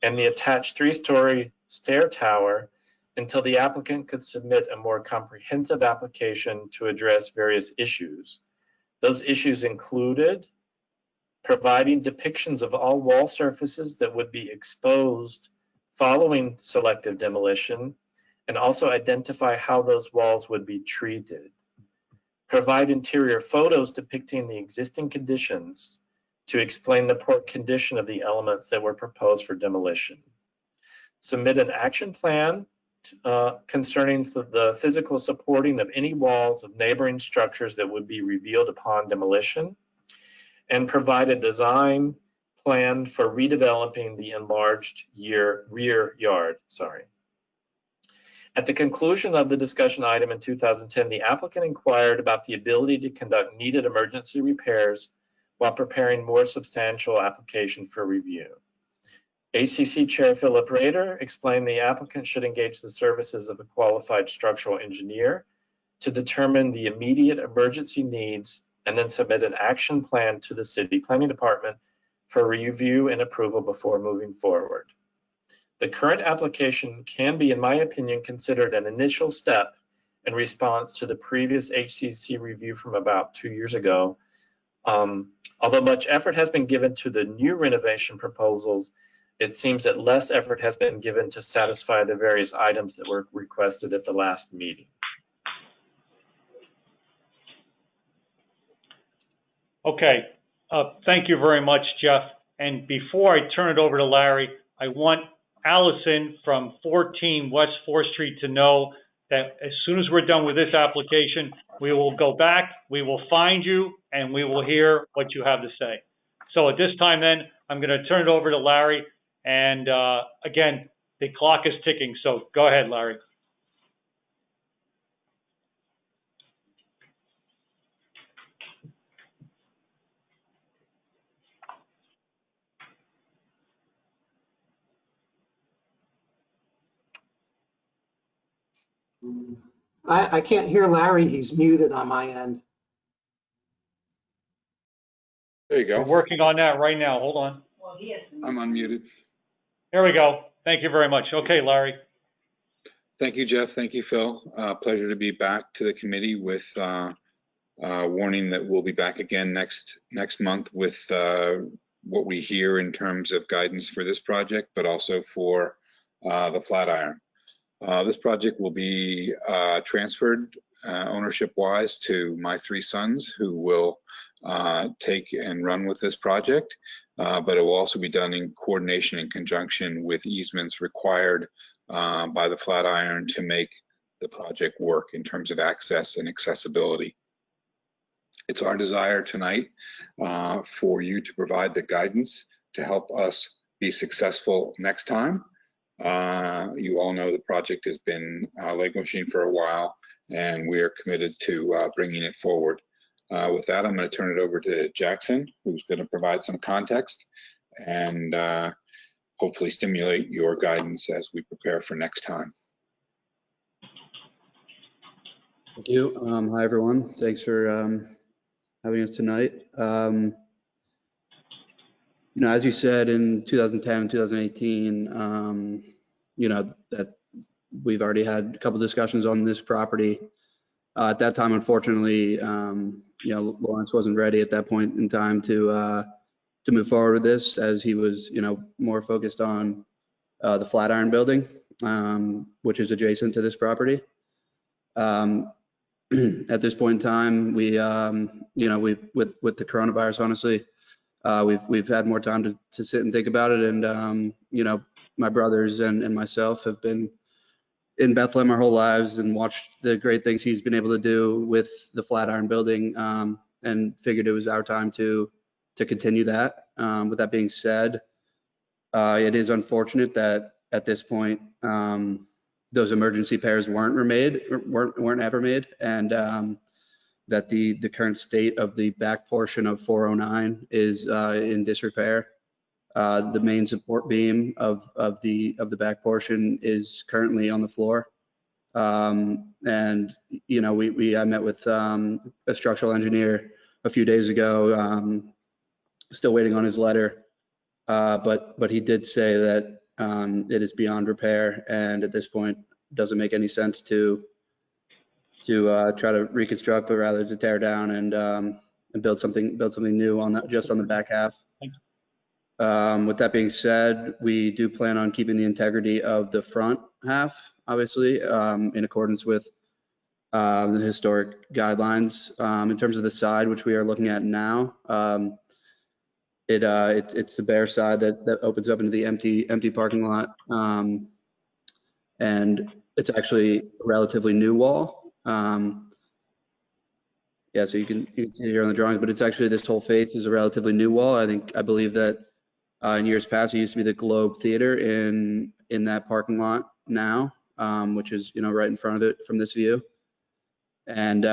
and the attached three-story stair tower until the applicant could submit a more comprehensive application to address various issues. Those issues included providing depictions of all wall surfaces that would be exposed following selective demolition, and also identify how those walls would be treated. Provide interior photos depicting the existing conditions to explain the poor condition of the elements that were proposed for demolition. Submit an action plan concerning the physical supporting of any walls of neighboring structures that would be revealed upon demolition, and provide a design plan for redeveloping the enlarged rear yard. At the conclusion of the discussion item in 2010, the applicant inquired about the ability to conduct needed emergency repairs while preparing more substantial application for review. HCC Chair Philip Rader explained the applicant should engage the services of a qualified structural engineer to determine the immediate emergency needs and then submit an action plan to the City Planning Department for review and approval before moving forward. The current application can be, in my opinion, considered an initial step in response to the previous HCC review from about 2 years ago. Although much effort has been given to the new renovation proposals, it seems that less effort has been given to satisfy the various items that were requested at the last meeting. Okay, thank you very much, Jeff. And before I turn it over to Larry, I want Allison from 14 West 4th Street to know that as soon as we're done with this application, we will go back, we will find you, and we will hear what you have to say. So at this time then, I'm going to turn it over to Larry. And again, the clock is ticking, so go ahead, Larry. I can't hear Larry. He's muted on my end. There you We're go. working on that right now. Hold on. I'm unmuted. There we go. Thank you very much. Okay, Larry. Thank you, Jeff. Thank you, Phil. Pleasure to be back to the committee with warning that we'll be back again next month with what we hear in terms of guidance for this project, but also for the Flatiron. This project will be transferred ownership-wise to my 3 sons, who will take and run with this project, but it will also be done in coordination and conjunction with easements required by the Flatiron to make the project work in terms of access and accessibility. It's our desire tonight for you to provide the guidance to help us be successful next time. You all know the project has been languishing for a while, and we are committed to bringing it forward. With that, I'm going to turn it over to Jackson, who's going to provide some context and hopefully stimulate your guidance as we prepare for next time. Thank you. Hi, everyone. Thanks for having us tonight. You know, as you said, in 2010 and 2018, you know, that we've already had a couple discussions on this property. At that time, unfortunately, you know, Lawrence wasn't ready at that point in time to move forward with this, as he was, you know, more focused on the Flatiron building, which is adjacent to this property. At this point in time, we, you know, with the coronavirus, honestly, we've had more time to sit and think about it. And, you know, my brothers and myself have been in Bethlehem our whole lives and watched the great things he's been able to do with the Flatiron building, and figured it was our time to continue that. With that being said, it is unfortunate that at this point, those emergency pairs weren't ever made, and that the current state of the back portion of 409 is in disrepair. The main support beam of the back portion is currently on the floor, and you know, I met with a structural engineer a few days ago, still waiting on his letter, but he did say that it is beyond repair, and at this point doesn't make any sense to try to reconstruct, but rather to tear down and build something new on that, just on the back half. With that being said, we do plan on keeping the integrity of the front half, obviously, in accordance with the historic guidelines. In terms of the side, which we are looking at now, it's the bare side that opens up into the empty parking lot, and it's actually a relatively new wall. Yeah, so you can see here on the drawings, but it's actually, this whole face is a relatively new wall. I believe that in years past, it used to be the Globe Theater in that parking lot now, which is, you know, right in front of it from this view. And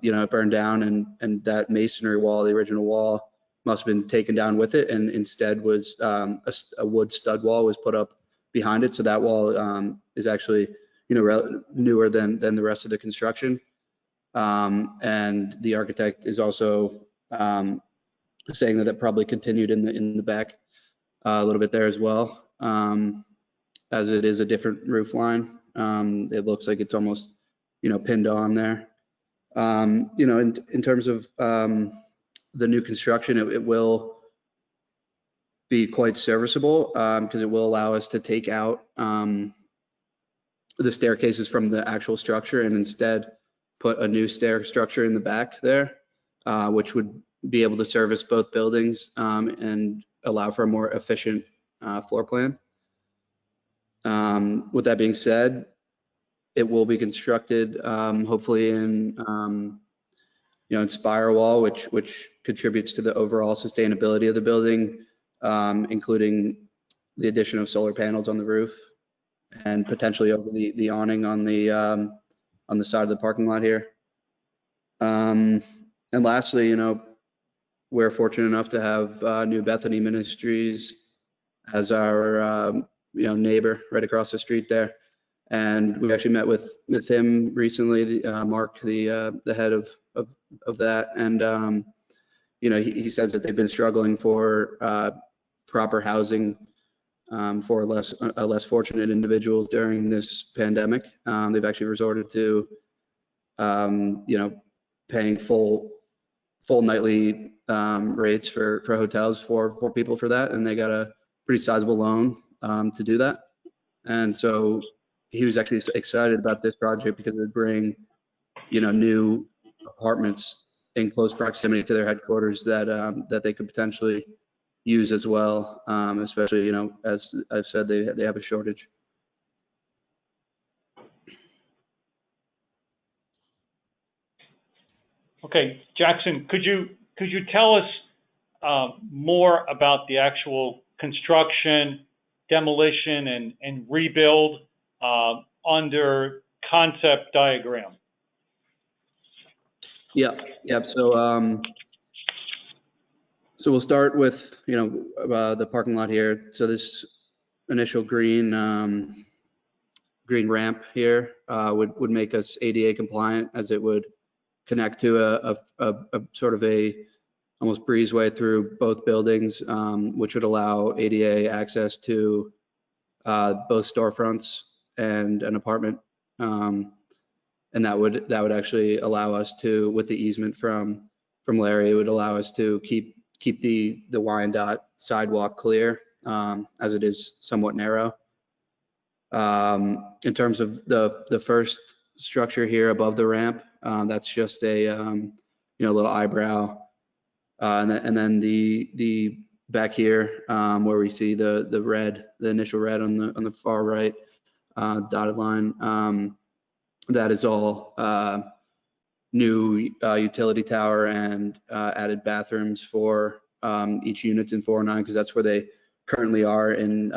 you know, it burned down, and that masonry wall, the original wall, must have been taken down with it, and instead was a wood stud wall was put up behind it. So that wall is actually, you know, newer than the rest of the construction. And the architect is also saying that probably continued in the back a little bit there as well, as it is a different roof line. It looks like it's almost, you know, pinned on there. You know, in terms of the new construction, it will be quite serviceable, because it will allow us to take out the staircases from the actual structure and instead put a new stair structure in the back there, which would be able to service both buildings and allow for a more efficient floor plan. With that being said, it will be constructed hopefully in you know, in spire wall, which contributes to the overall sustainability of the building, including the addition of solar panels on the roof and potentially over the awning on the side of the parking lot here. And lastly, you know, we're fortunate enough to have New Bethany Ministries as our you know, neighbor right across the street there, and we actually met with him recently, Mark, the head of that, and you know, he says that they've been struggling for proper housing for less fortunate individuals during this pandemic. They've actually resorted to you know, paying full nightly rates for hotels for people for that, and they got a pretty sizable loan to do that. And so he was actually excited about this project because it would bring, you know, new apartments in close proximity to their headquarters that they could potentially use as well, especially, you know, as I've said, they have a shortage. Okay, Jackson, could you tell us more about the actual construction, demolition, and rebuild under concept diagram? Yep. So we'll start with, the parking lot here. So this initial green ramp here would make us ADA compliant, as it would connect to a sort of a almost breezeway through both buildings, which would allow ADA access to both storefronts and an apartment. And that would actually allow us to, with the easement from Larry, it would allow us to keep the Wyandotte sidewalk clear, as it is somewhat narrow. In terms of the first structure here above the ramp, that's just a little eyebrow, and then the back here, where we see the initial red on the far right dotted line, that is all new utility tower and added bathrooms for each unit in 409, because that's where they currently are in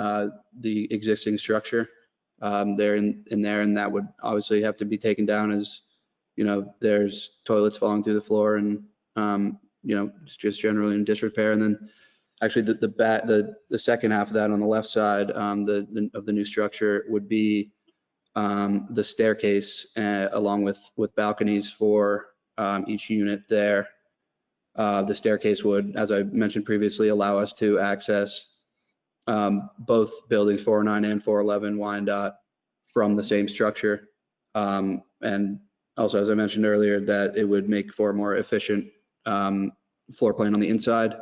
the existing structure. They're in there, and that would obviously have to be taken down, as there's toilets falling through the floor, and just generally in disrepair. And then actually the second half of that on the left side, of the new structure would be the staircase, along with balconies for each unit there. The staircase would, as I mentioned previously, allow us to access both buildings, 409 and 411 Wyandotte, from the same structure. And also, as I mentioned earlier, that it would make for a more efficient floor plan on the inside.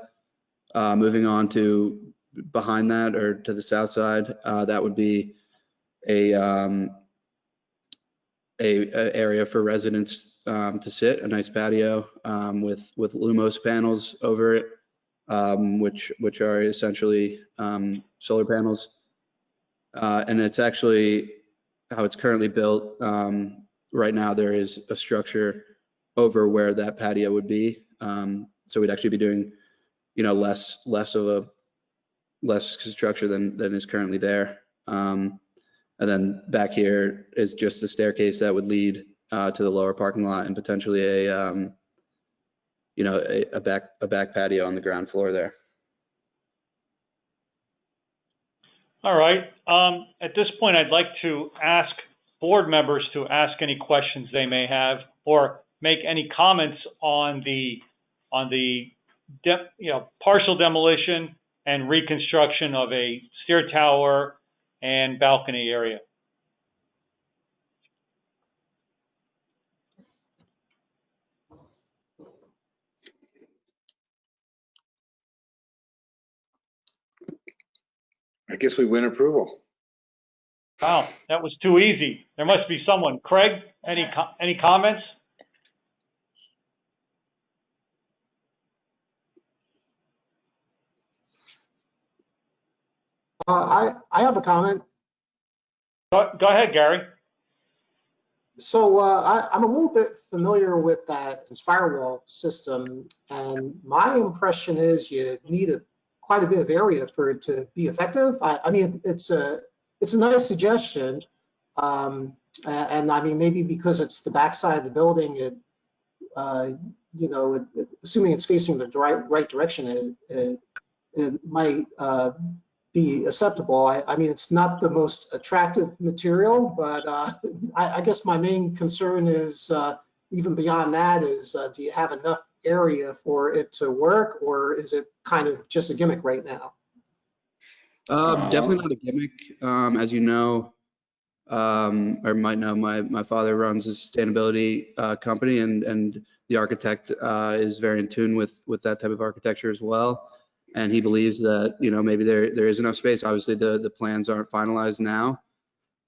Moving on to behind that, or to the south side, that would be a area for residents to sit, a nice patio with Lumos panels over it, which are essentially solar panels. And it's actually how it's currently built. Right now, there is a structure over where that patio would be. So we'd actually be doing, less structure than is currently there. And then back here is just a staircase that would lead to the lower parking lot, and potentially a back patio on the ground floor there. All right. At this point, I'd like to ask board members to ask any questions they may have, or make any comments on the partial demolition and reconstruction of a stair tower and balcony area. I guess we win approval. Wow, that was too easy. There must be someone. Craig, any comments? I have a comment. Go ahead, Gary. So I'm a little bit familiar with that Inspirewall system, and my impression is you need quite a bit of area for it to be effective. I mean, it's a nice suggestion, and I mean, maybe because it's the backside of the building, assuming it's facing the right direction, it might be acceptable. I mean, it's not the most attractive material, but I guess my main concern is, even beyond that, is do you have enough area for it to work, or is it kind of just a gimmick right now? Definitely not a gimmick. As you know, or might know, my father runs a sustainability company, and the architect is very in tune with that type of architecture as well. And he believes that, maybe there is enough space. Obviously, the plans aren't finalized now.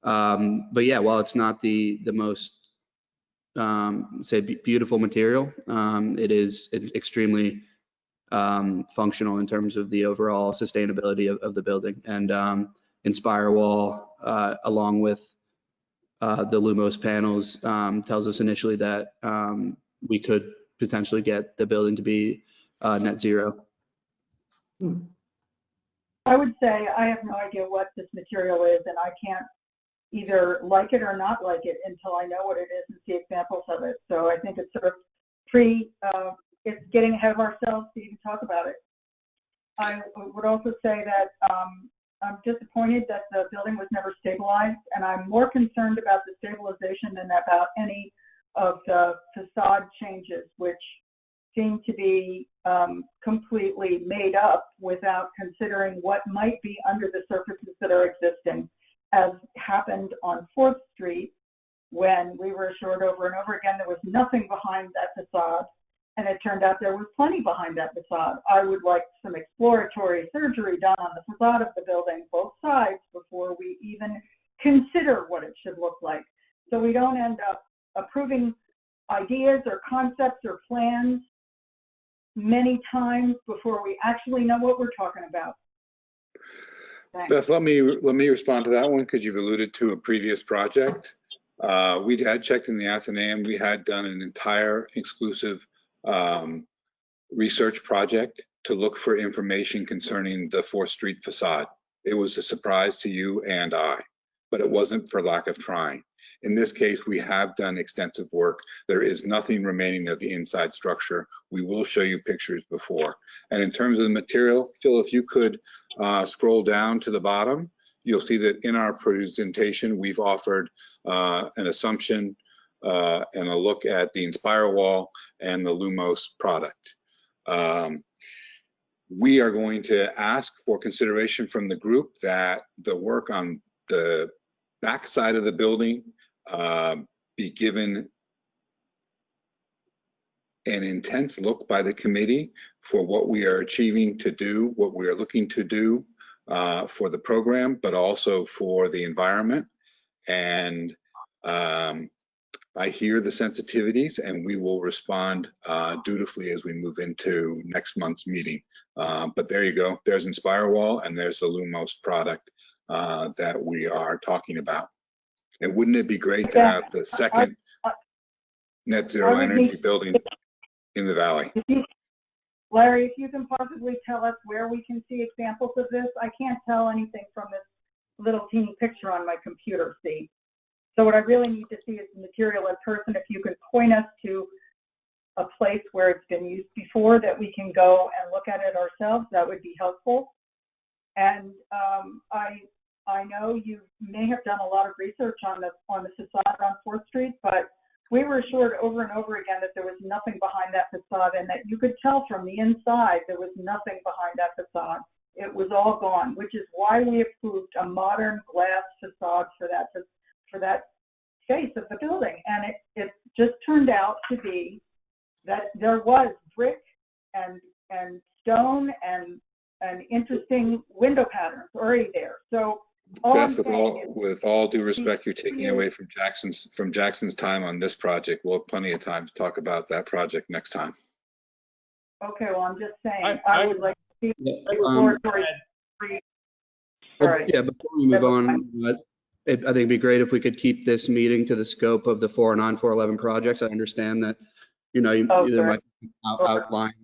But yeah, while it's not the most, beautiful material, it is extremely functional in terms of the overall sustainability of the building. And Inspirewall, along with the Lumos panels, tells us initially that we could potentially get the building to be net zero. I would say I have no idea what this material is, and I can't either like it or not like it until I know what it is and see examples of it. So I think it's sort of it's getting ahead of ourselves to even talk about it. I would also say that I'm disappointed that the building was never stabilized, and I'm more concerned about the stabilization than about any of the facade changes, which seem to be completely made up without considering what might be under the surfaces that are existing, as happened on 4th Street when we were assured over and over again there was nothing behind that facade, and it turned out there was plenty behind that facade. I would like some exploratory surgery done on the facade of the building, both sides, before we even consider what it should look like, so we don't end up approving ideas or concepts or plans many times before we actually know what we're talking about. Thanks. Beth, let me respond to that one, because you've alluded to a previous project. We had checked in the Athenaeum. We had done an entire exclusive research project to look for information concerning the 4th Street facade. It was a surprise to you and I, but it wasn't for lack of trying. In this case, we have done extensive work. There is nothing remaining of the inside structure. We will show you pictures before. And in terms of the material, Phil, if you could scroll down to the bottom, you'll see that in our presentation, we've offered an assumption and a look at the Inspirewall and the Lumos product. We are going to ask for consideration from the group that the work on the back side of the building be given an intense look by the committee for what we are achieving to do, what we are looking to do for the program, but also for the environment. And I hear the sensitivities, and we will respond dutifully as we move into next month's meeting. But there you go. There's Inspirewall, and there's the Lumos product that we are talking about. And wouldn't it be great to have the second net zero energy building in the valley? Larry, if you can possibly tell us where we can see examples of this. I can't tell anything from this little teeny picture on my computer, see. So what I really need to see is the material in person. If you could point us to a place where it's been used before that we can go and look at it ourselves, that would be helpful. And I know you may have done a lot of research on the facade on 4th Street, but we were assured over and over again that there was nothing behind that facade, and that you could tell from the inside there was nothing behind that facade. It was all gone, which is why we approved a modern glass facade for that face of the building. And it just turned out to be that there was brick and stone and interesting window patterns already there. So Beth, with all due respect, you're taking away from Jackson's time on this project. We'll have plenty of time to talk about that project next time. Okay, well, I'm just saying, I would like to see exploratory. Yeah, before we move on, I think it'd be great if we could keep this meeting to the scope of the 4 non-411 projects. I understand that, you there might be outline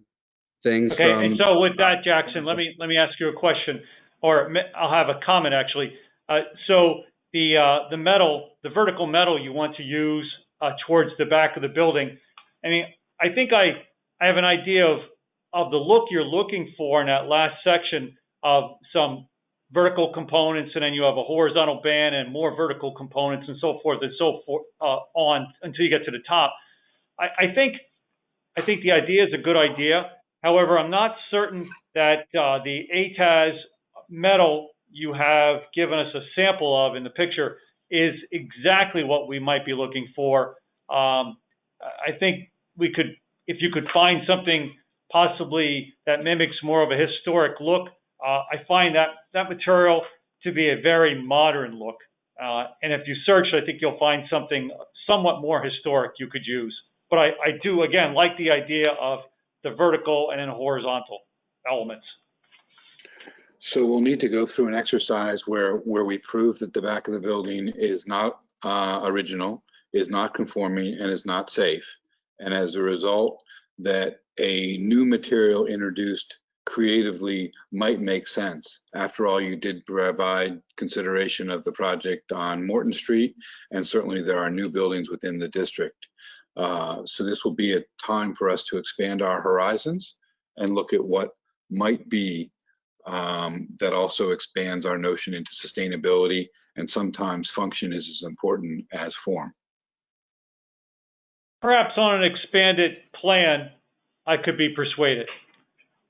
things. Okay, and so with that, Jackson, let me ask you a question, or I'll have a comment actually. So the metal, the vertical metal you want to use towards the back of the building. I mean, I think I have an idea of the look you're looking for in that last section of some vertical components, and then you have a horizontal band and more vertical components and so forth on until you get to the top. I think the idea is a good idea. However, I'm not certain that the ATAS metal you have given us a sample of in the picture is exactly what we might be looking for. I think we could, if you could find something possibly that mimics more of a historic look. I find that material to be a very modern look. And if you search, I think you'll find something somewhat more historic you could use. But I do, again, like the idea of the vertical and then horizontal elements. So we'll need to go through an exercise where we prove that the back of the building is not original, is not conforming, and is not safe. And as a result, that a new material introduced creatively might make sense. After all, you did provide consideration of the project on Morton Street, and certainly there are new buildings within the district. So this will be a time for us to expand our horizons and look at what might be that also expands our notion into sustainability, and sometimes function is as important as form. Perhaps on an expanded plan, I could be persuaded.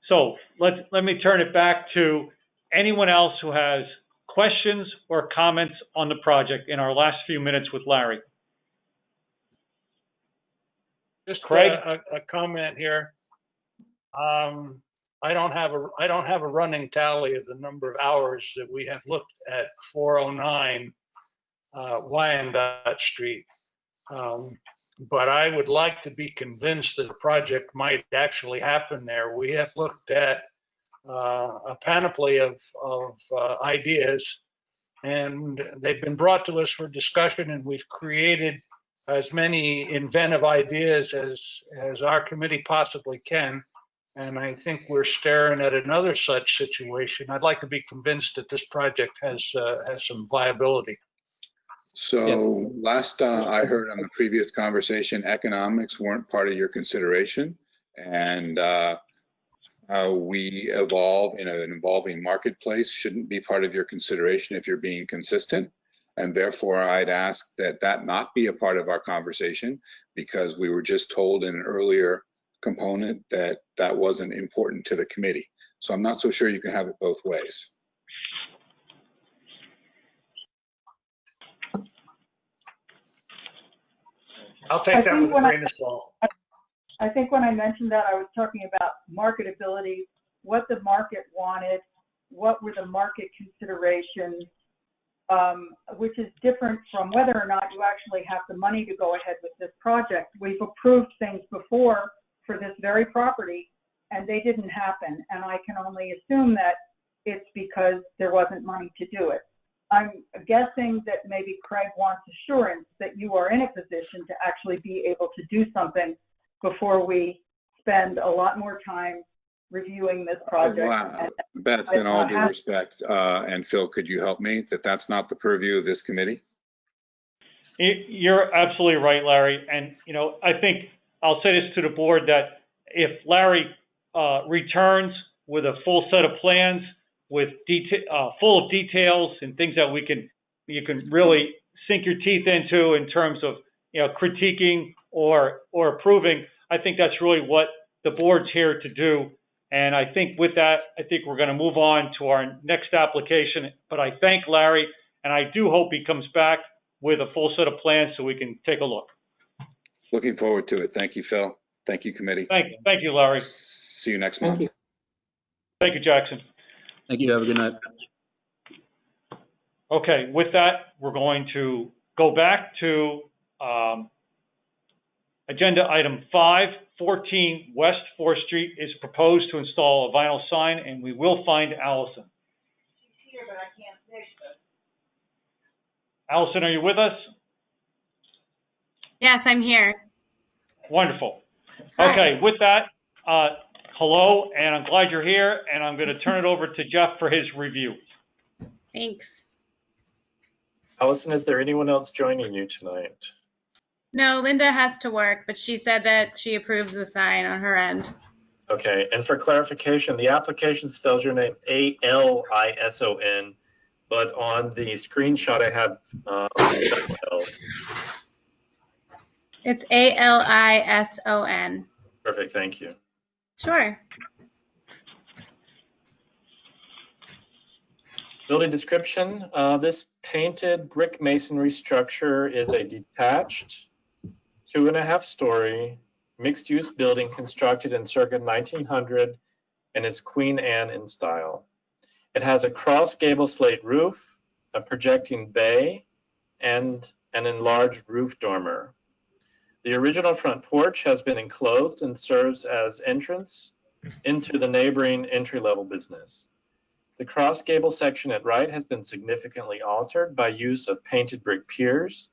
So let me turn it back to anyone else who has questions or comments on the project in our last few minutes with Larry. Just Craig? a comment here. I don't have a running tally of the number of hours that we have looked at 409 Wyandotte Street. But I would like to be convinced that a project might actually happen there. We have looked at a panoply of ideas, and they've been brought to us for discussion, and we've created as many inventive ideas as our committee possibly can. And I think we're staring at another such situation. I'd like to be convinced that this project has some viability. So last I heard on the previous conversation, economics weren't part of your consideration, and how we evolve in an evolving marketplace shouldn't be part of your consideration if you're being consistent. And therefore, I'd ask that that not be a part of our conversation, because we were just told in an earlier component that that wasn't important to the committee. So I'm not so sure you can have it both ways. I'll take that with a grain of salt. I think when I mentioned that, I was talking about marketability, what the market wanted, what were the market considerations, which is different from whether or not you actually have the money to go ahead with this project. We've approved things before for this very property, and they didn't happen. And I can only assume that it's because there wasn't money to do it. I'm guessing that maybe Craig wants assurance that you are in a position to actually be able to do something before we spend a lot more time reviewing this project. Wow. Beth, in all due respect, and Phil, could you help me that that's not the purview of this committee? You're absolutely right, Larry. And, you know, I think I'll say this to the board, that if Larry returns with a full set of plans, with full of details and things that you can really sink your teeth into in terms of, you know, critiquing or approving, I think that's really what the board's here to do. And I think with that, I think we're going to move on to our next application. But I thank Larry, and I do hope he comes back with a full set of plans so we can take a look. Looking forward to it. Thank you, Phil. Thank you, committee. Thank you, Larry. See you next month. Thank you, Jackson. Thank you. Have a good night. Okay, with that, we're going to go back to agenda item 5. 14 West 4th Street is proposed to install a vinyl sign, and we will find Allison. She's here, but I can't finish this. Allison, are you with us? Yes, I'm here. Wonderful. Hi. Okay, with that, hello, and I'm glad you're here, and I'm going to turn it over to Jeff for his review. Thanks. Allison, is there anyone else joining you tonight? No, Linda has to work, but she said that she approves the sign on her end. Okay, and for clarification, the application spells your name A-L-I-S-O-N, but on the screenshot I have L. It's A-L-I-S-O-N. Perfect, thank you. Sure. Building description, this painted brick masonry structure is a detached 2.5-story mixed-use building constructed in circa 1900 and is Queen Anne in style. It has a cross gable slate roof, a projecting bay, and an enlarged roof dormer. The original front porch has been enclosed and serves as entrance into the neighboring entry-level business. The cross gable section at right has been significantly altered by use of painted brick piers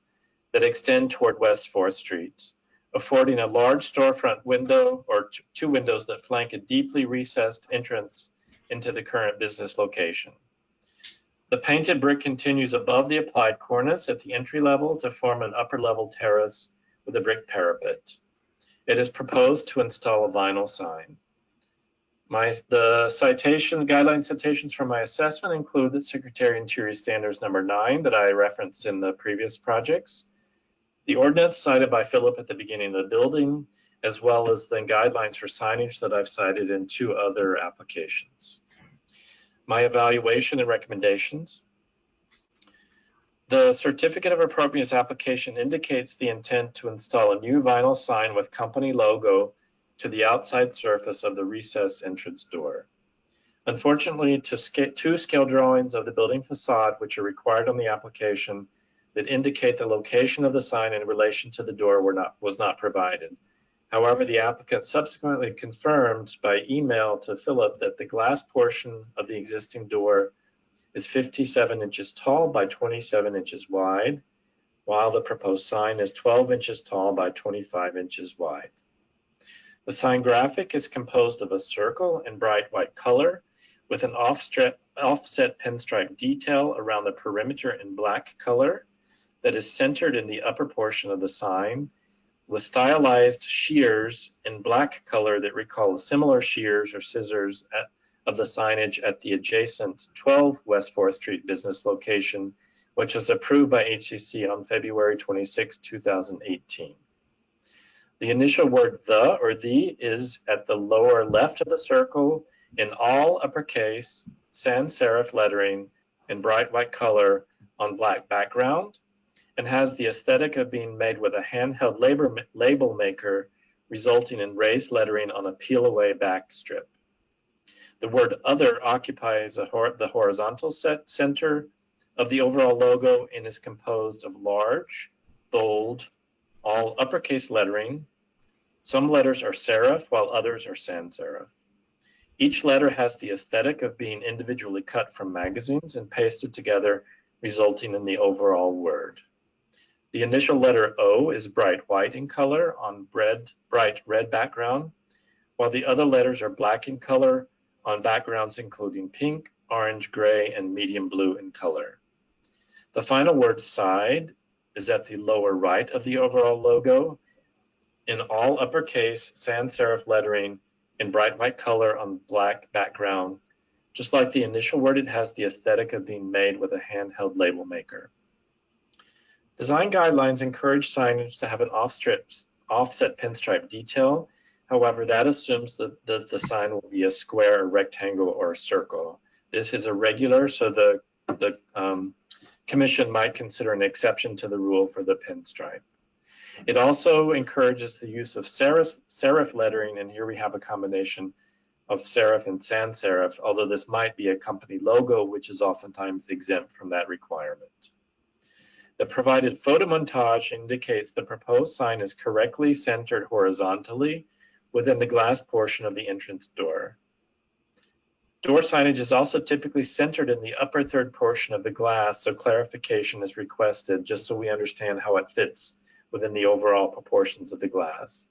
that extend toward West 4th Street, affording a large storefront window or two windows that flank a deeply recessed entrance into the current business location. The painted brick continues above the applied cornice at the entry level to form an upper level terrace with a brick parapet. It is proposed to install a vinyl sign. The guideline citations for my assessment include the Secretary Interior Standards number 9 that I referenced in the previous projects, the ordinance cited by Philip at the beginning of the building, as well as the guidelines for signage that I've cited in 2 other applications. My evaluation and recommendations. The certificate of appropriateness application indicates the intent to install a new vinyl sign with company logo to the outside surface of the recessed entrance door. Unfortunately, 2 scale drawings of the building facade, which are required on the application, that indicate the location of the sign in relation to the door was not provided. However, the applicant subsequently confirmed by email to Philip that the glass portion of the existing door is 57 inches tall by 27 inches wide, while the proposed sign is 12 inches tall by 25 inches wide. The sign graphic is composed of a circle in bright white color with an offset pinstripe detail around the perimeter in black color that is centered in the upper portion of the sign, with stylized shears in black color that recall similar shears or scissors of the signage at the adjacent 12 West 4th Street business location, which was approved by HCC on February 26, 2018. The initial word "the" or "the" is at the lower left of the circle in all uppercase sans serif lettering in bright white color on black background, and has the aesthetic of being made with a handheld label maker, resulting in raised lettering on a peel-away back strip. The word "other" occupies the horizontal center of the overall logo and is composed of large, bold, all uppercase lettering. Some letters are serif while others are sans serif. Each letter has the aesthetic of being individually cut from magazines and pasted together, resulting in the overall word. The initial letter O is bright white in color on bright red background, while the other letters are black in color on backgrounds including pink, orange, gray, and medium blue in color. The final word "side" is at the lower right of the overall logo in all uppercase sans serif lettering in bright white color on black background. Just like the initial word, it has the aesthetic of being made with a handheld label maker. Design guidelines encourage signage to have an offset pinstripe detail. However, that assumes that the sign will be a square, a rectangle, or a circle. This is irregular, so the commission might consider an exception to the rule for the pinstripe. It also encourages the use of serif lettering, and here we have a combination of serif and sans serif, although this might be a company logo, which is oftentimes exempt from that requirement. The provided photo montage indicates the proposed sign is correctly centered horizontally within the glass portion of the entrance door. Door signage is also typically centered in the upper third portion of the glass, so clarification is requested just so we understand how it fits within the overall proportions of the glass.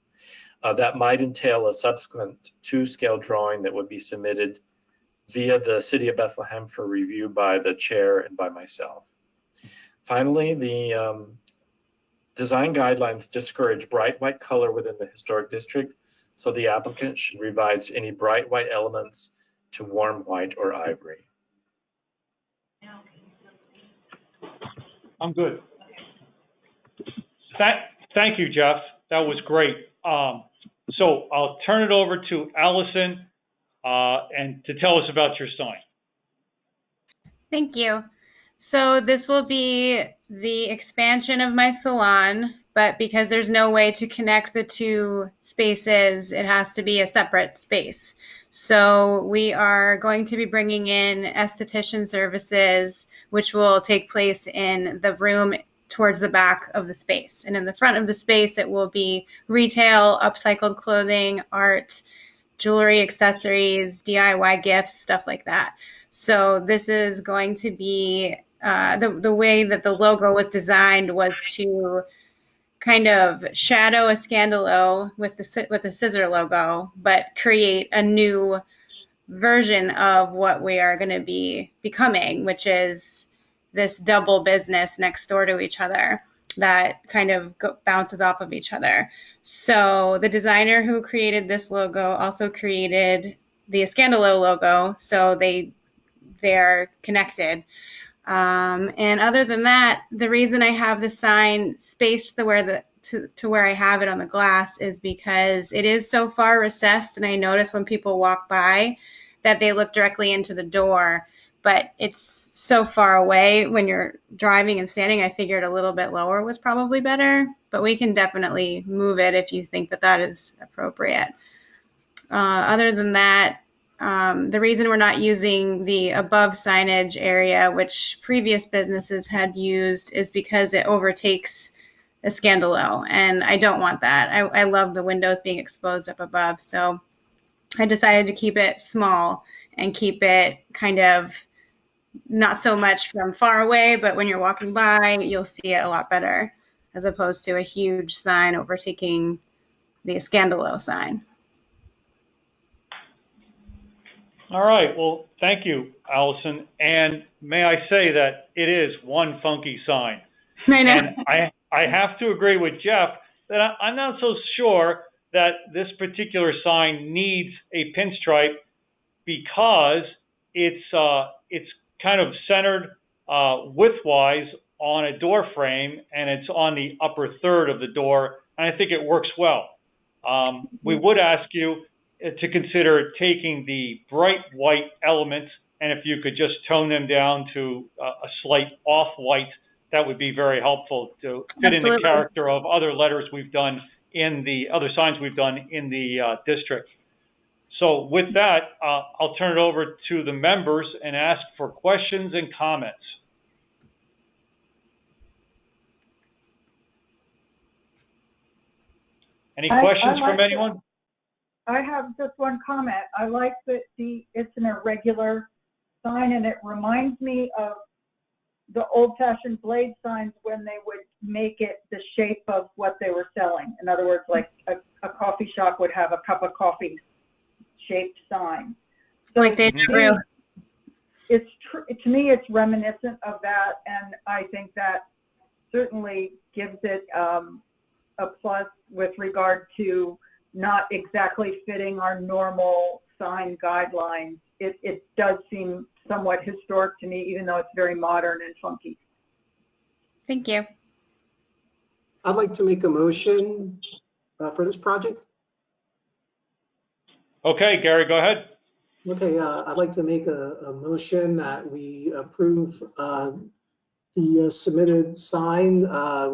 That might entail a subsequent 2-scale drawing that would be submitted via the City of Bethlehem for review by the chair and by myself. Finally, the design guidelines discourage bright white color within the historic district, so the applicant should revise any bright white elements to warm white or ivory. I'm good. Thank you, Jeff. That was great. So I'll turn it over to Allison and to tell us about your sign. Thank you. So this will be the expansion of my salon, but because there's no way to connect the 2 spaces, it has to be a separate space. So we are going to be bringing in esthetician services, which will take place in the room towards the back of the space. And in the front of the space, it will be retail, upcycled clothing, art, jewelry, accessories, DIY gifts, stuff like that. So this is going to be the way that the logo was designed was to kind of shadow a Scandalo with the scissor logo, but create a new version of what we are going to be becoming, which is this double business next door to each other. that kind of bounces off of each other. So the designer who created this logo also created the Escandalo logo, so they're connected. And other than that, the reason I have the sign spaced to where I have it on the glass is because it is so far recessed, and I notice when people walk by that they look directly into the door, but it's so far away when you're driving and standing. I figured a little bit lower was probably better, but we can definitely move it if you think that that is appropriate. Other than that, the reason we're not using the above signage area, which previous businesses had used, is because it overtakes Escandalo, and I don't want that. I love the windows being exposed up above, so I decided to keep it small and keep it kind of not so much from far away, but when you're walking by, you'll see it a lot better, as opposed to a huge sign overtaking the Escandalo sign. All right, well, thank you, Allison. And may I say that it is one funky sign. I know. And I have to agree with Jeff that I'm not so sure that this particular sign needs a pinstripe, because it's kind of centered widthwise on a door frame, and it's on the upper third of the door, and I think it works well. We would ask you to consider taking the bright white elements, and if you could just tone them down to a slight off-white, that would be very helpful to fit in the character of other letters we've done in the other signs we've done in the district. So with that, I'll turn it over to the members and ask for questions and comments. Any questions from anyone? I have just one comment. I like that it's an irregular sign, and it reminds me of the old-fashioned blade signs when they would make it the shape of what they were selling. In other words, like a coffee shop would have a cup of coffee shaped sign. So like they do. It's to me, it's reminiscent of that, and I think that certainly gives it a plus with regard to not exactly fitting our normal sign guidelines. It does seem somewhat historic to me, even though it's very modern and funky. Thank you. I'd like to make a motion for this project. Okay, Gary, go ahead. Okay, I'd like to make a motion that we approve the submitted sign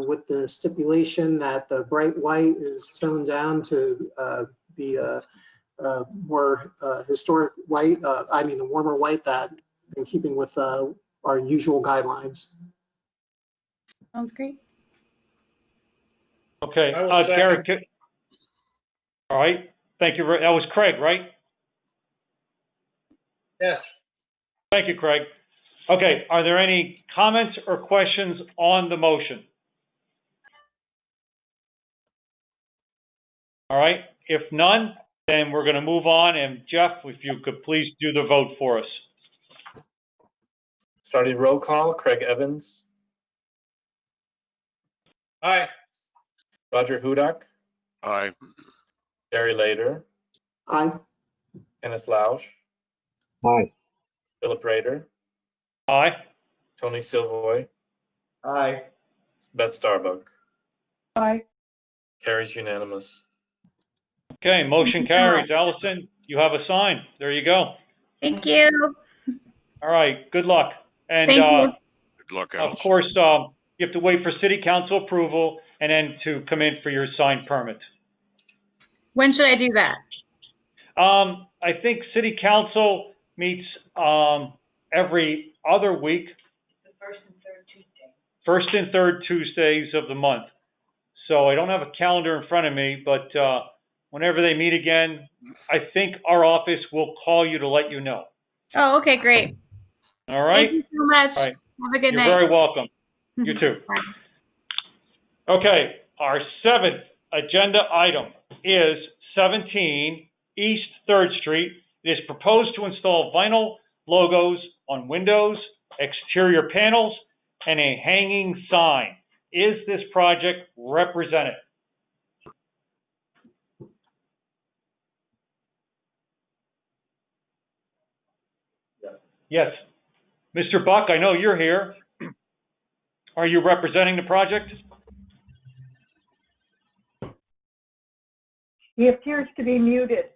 with the stipulation that the bright white is toned down to be a more historic white, I mean a warmer white, that in keeping with our usual guidelines. Sounds great. Okay, Gary, all right, thank you. That was Craig, right? Yes. Thank you, Craig. Okay, are there any comments or questions on the motion? All right, if none, then we're going to move on, and Jeff, if you could please do the vote for us. Starting roll call, Craig Evans, Aye. Roger Hudak, Aye. Gary Lader, Aye. Kenneth Lausch, Aye. Philip Rader, Aye. Tony Silvoy, Aye. Beth Starbuck. Aye. Carries unanimous. Okay, motion carries. Allison, you have a sign. There you go. Thank you. All right, good luck. And Thank you. Good luck, of Alice. course, you have to wait for city council approval and then to come in for your sign permit. When should I do that? I think city council meets every other week. The first and third Tuesday. First and third Tuesdays of the month. So I don't have a calendar in front of me, but whenever they meet again, I think our office will call you to let you know. Oh, okay, great. All right? Thank you so much. All right. Have a good You're night. very welcome. You too. Okay, our seventh agenda item is 17 East 3rd Street. It is proposed to install vinyl logos on windows, exterior panels, and a hanging sign. is this project represented? Yes. Mr. Buck, I know you're here. Are you representing the project? He appears to be muted.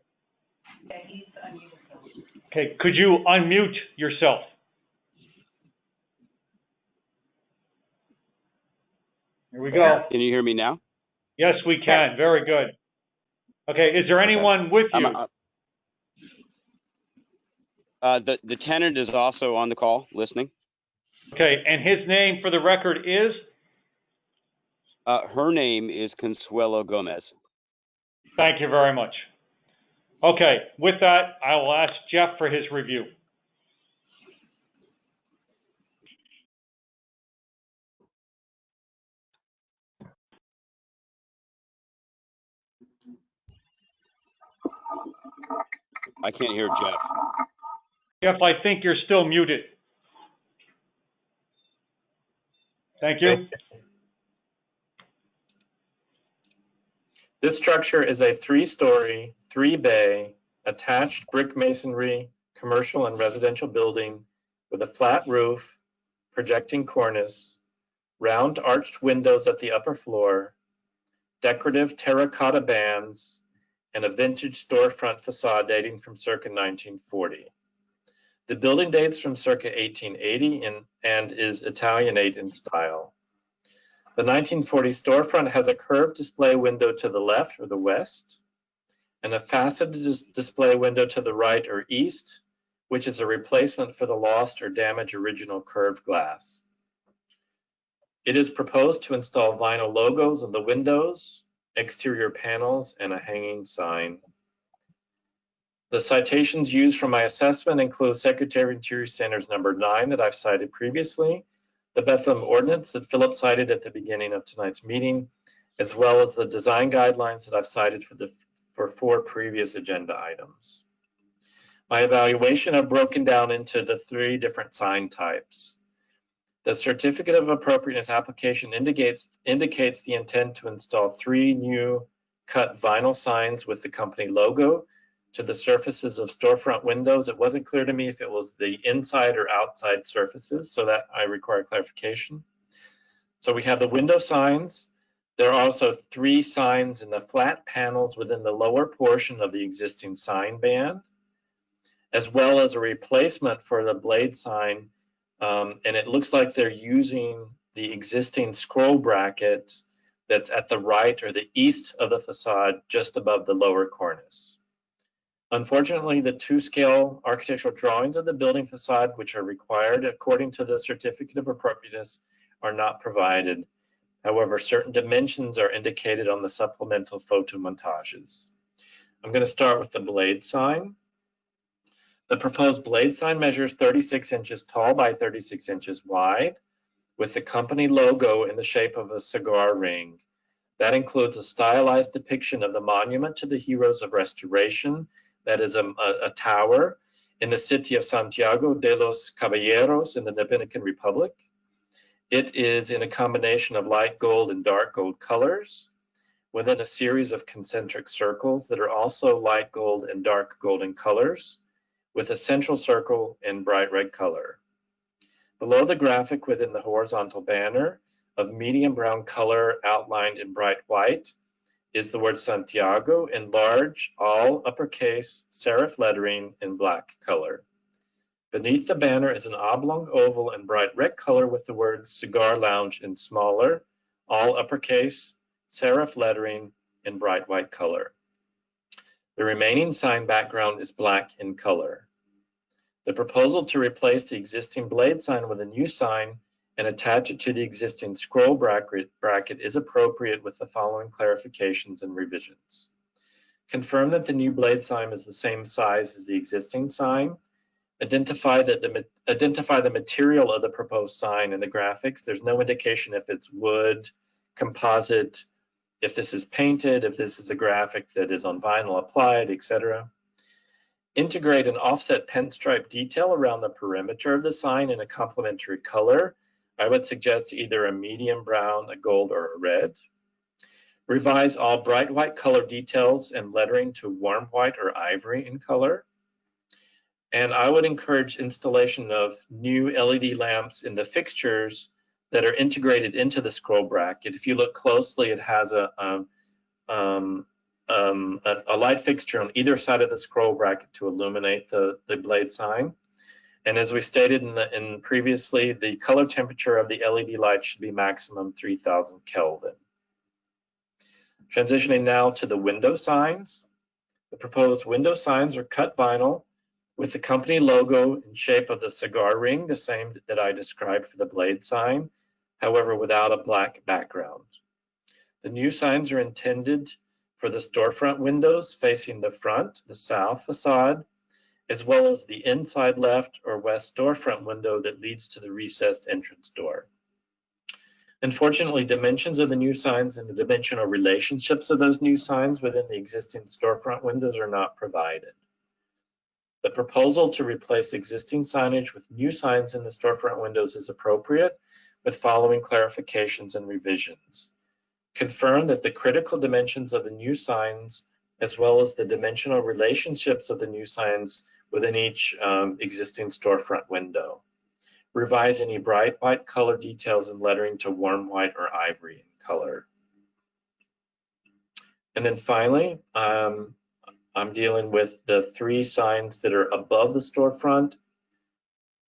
Okay, could you unmute yourself? Here we go. Can you hear me now? Yes, we can. Very good. Okay, is there anyone with you? The tenant is also on the call, listening. Okay, and his name for the record is? Her name is Consuelo Gomez. Thank you very much. Okay, with that, I will ask Jeff for his review. I can't hear Jeff. Jeff, I think you're still muted. Thank you. This structure is a 3-story, 3-bay, attached brick masonry, commercial and residential building with a flat roof, projecting cornice, round arched windows at the upper floor, decorative terracotta bands, and a vintage storefront facade dating from circa 1940. The building dates from circa 1880 and is Italianate in style. The 1940 storefront has a curved display window to the left or the west, and a faceted display window to the right or east, which is a replacement for the lost or damaged original curved glass. It is proposed to install vinyl logos on the windows, exterior panels, and a hanging sign. The citations used for my assessment include Secretary of Interior Standards number 9 that I've cited previously, the Bethlehem Ordinance that Philip cited at the beginning of tonight's meeting, as well as the design guidelines that I've cited for 4 previous agenda items. My evaluation I've broken down into the 3 different sign types. The Certificate of Appropriateness application indicates the intent to install 3 new cut vinyl signs with the company logo to the surfaces of storefront windows. It wasn't clear to me if it was the inside or outside surfaces, so that I require clarification. So we have the window signs. There are also 3 signs in the flat panels within the lower portion of the existing sign band, as well as a replacement for the blade sign. And it looks like they're using the existing scroll bracket that's at the right or the east of the facade, just above the lower cornice. Unfortunately, the 2-scale architectural drawings of the building facade, which are required according to the Certificate of Appropriateness, are not provided. However, certain dimensions are indicated on the supplemental photo montages. I'm going to start with the blade sign. The proposed blade sign measures 36 inches tall by 36 inches wide, with the company logo in the shape of a cigar ring. That includes a stylized depiction of the monument to the heroes of restoration. That is a tower in the city of Santiago de los Caballeros in the Dominican Republic. It is in a combination of light gold and dark gold colors within a series of concentric circles that are also light gold and dark golden colors, with a central circle in bright red color. Below the graphic within the horizontal banner of medium brown color outlined in bright white is the word Santiago in large, all uppercase serif lettering in black color. Beneath the banner is an oblong oval in bright red color with the words Cigar Lounge in smaller, all uppercase serif lettering in bright white color. The remaining sign background is black in color. The proposal to replace the existing blade sign with a new sign and attach it to the existing scroll bracket is appropriate with the following clarifications and revisions. Confirm that the new blade sign is the same size as the existing sign. Identify the material of the proposed sign in the graphics. There's no indication if it's wood, composite, if this is painted, if this is a graphic that is on vinyl applied, etc. Integrate an offset pinstripe detail around the perimeter of the sign in a complementary color I would suggest either a medium brown, a gold, or a red. Revise all bright white color details and lettering to warm white or ivory in color. And I would encourage installation of new LED lamps in the fixtures that are integrated into the scroll bracket. If you look closely, it has a light fixture on either side of the scroll bracket to illuminate the blade sign. And as we stated in previously, the color temperature of the LED light should be maximum 3000 Kelvin. Transitioning now to the window signs. The proposed window signs are cut vinyl with the company logo in shape of the cigar ring, the same that I described for the blade sign, however, without a black background. The new signs are intended for the storefront windows facing the front, the south facade, as well as the inside left or west storefront window that leads to the recessed entrance door. Unfortunately, dimensions of the new signs and the dimensional relationships of those new signs within the existing storefront windows are not provided. The proposal to replace existing signage with new signs in the storefront windows is appropriate, with following clarifications and revisions. Confirm that the critical dimensions of the new signs, as well as the dimensional relationships of the new signs within each existing storefront window. Revise any bright white color details and lettering to warm white or ivory in color. And then finally, I'm dealing with the 3 signs that are above the storefront.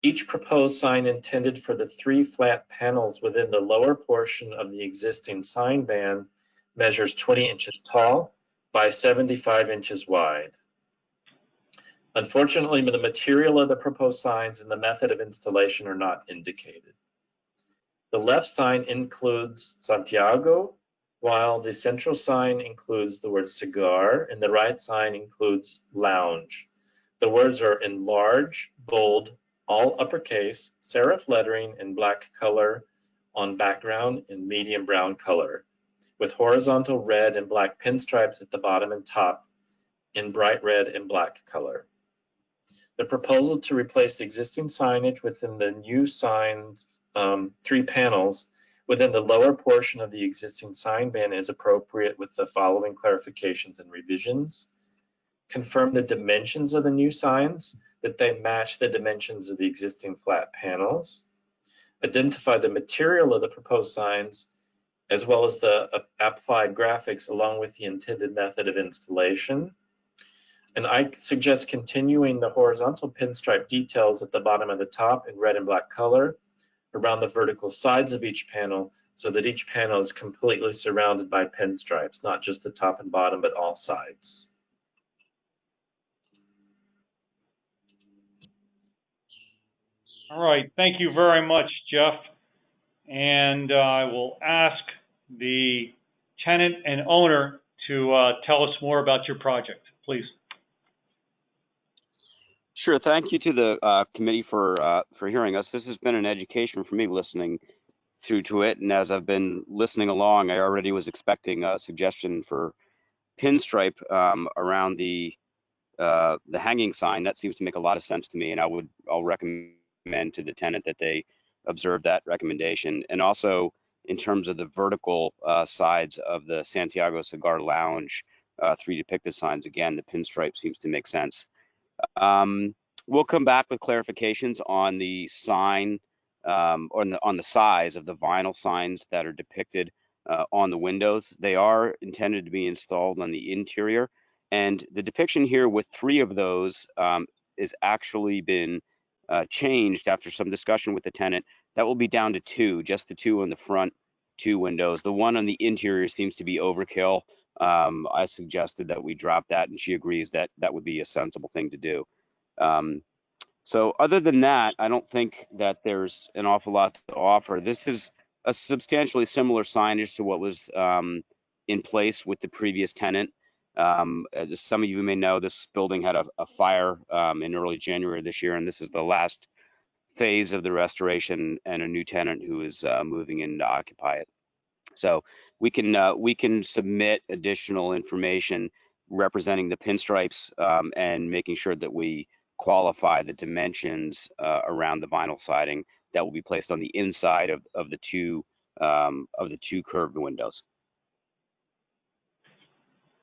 Each proposed sign intended for the 3 flat panels within the lower portion of the existing sign band measures 20 inches tall by 75 inches wide. Unfortunately, the material of the proposed signs and the method of installation are not indicated. The left sign includes Santiago, while the central sign includes the word cigar, and the right sign includes lounge. The words are in large, bold, all uppercase, serif lettering in black color on background in medium brown color, with horizontal red and black pinstripes at the bottom and top in bright red and black color. The proposal to replace the existing signage within the new signs, 3 panels within the lower portion of the existing sign band is appropriate with the following clarifications and revisions. Confirm the dimensions of the new signs, that they match the dimensions of the existing flat panels. Identify the material of the proposed signs, as well as the applied graphics along with the intended method of installation. And I suggest continuing the horizontal pinstripe details at the bottom of the top in red and black color around the vertical sides of each panel, so that each panel is completely surrounded by pinstripes, not just the top and bottom, but all sides. All right, thank you very much, Jeff. And I will ask the tenant and owner to tell us more about your project, please. Sure. Thank you to the committee for hearing us. This has been an education for me listening through to it. And as I've been listening along, I already was expecting a suggestion for pinstripe around the hanging sign. That seems to make a lot of sense to me. And I'll recommend to the tenant that they observe that recommendation. And also in terms of the vertical sides of the Santiago Cigar Lounge 3 depicted signs, again, the pinstripe seems to make sense. We'll come back with clarifications on the sign or on the size of the vinyl signs that are depicted on the windows. They are intended to be installed on the interior, and the depiction here with 3 of those is actually been changed after some discussion with the tenant. That will be down to 2, just the 2 on the front 2 windows. The one on the interior seems to be overkill. I suggested that we drop that, and she agrees that that would be a sensible thing to do. So other than that, I don't think that there's an awful lot to offer. This is a substantially similar signage to what was in place with the previous tenant. As some of you may know, this building had a fire in early January this year, and this is the last phase of the restoration and a new tenant who is moving in to occupy it. So we can submit additional information representing the pinstripes and making sure that we qualify the dimensions around the vinyl siding that will be placed on the inside of the two curved windows.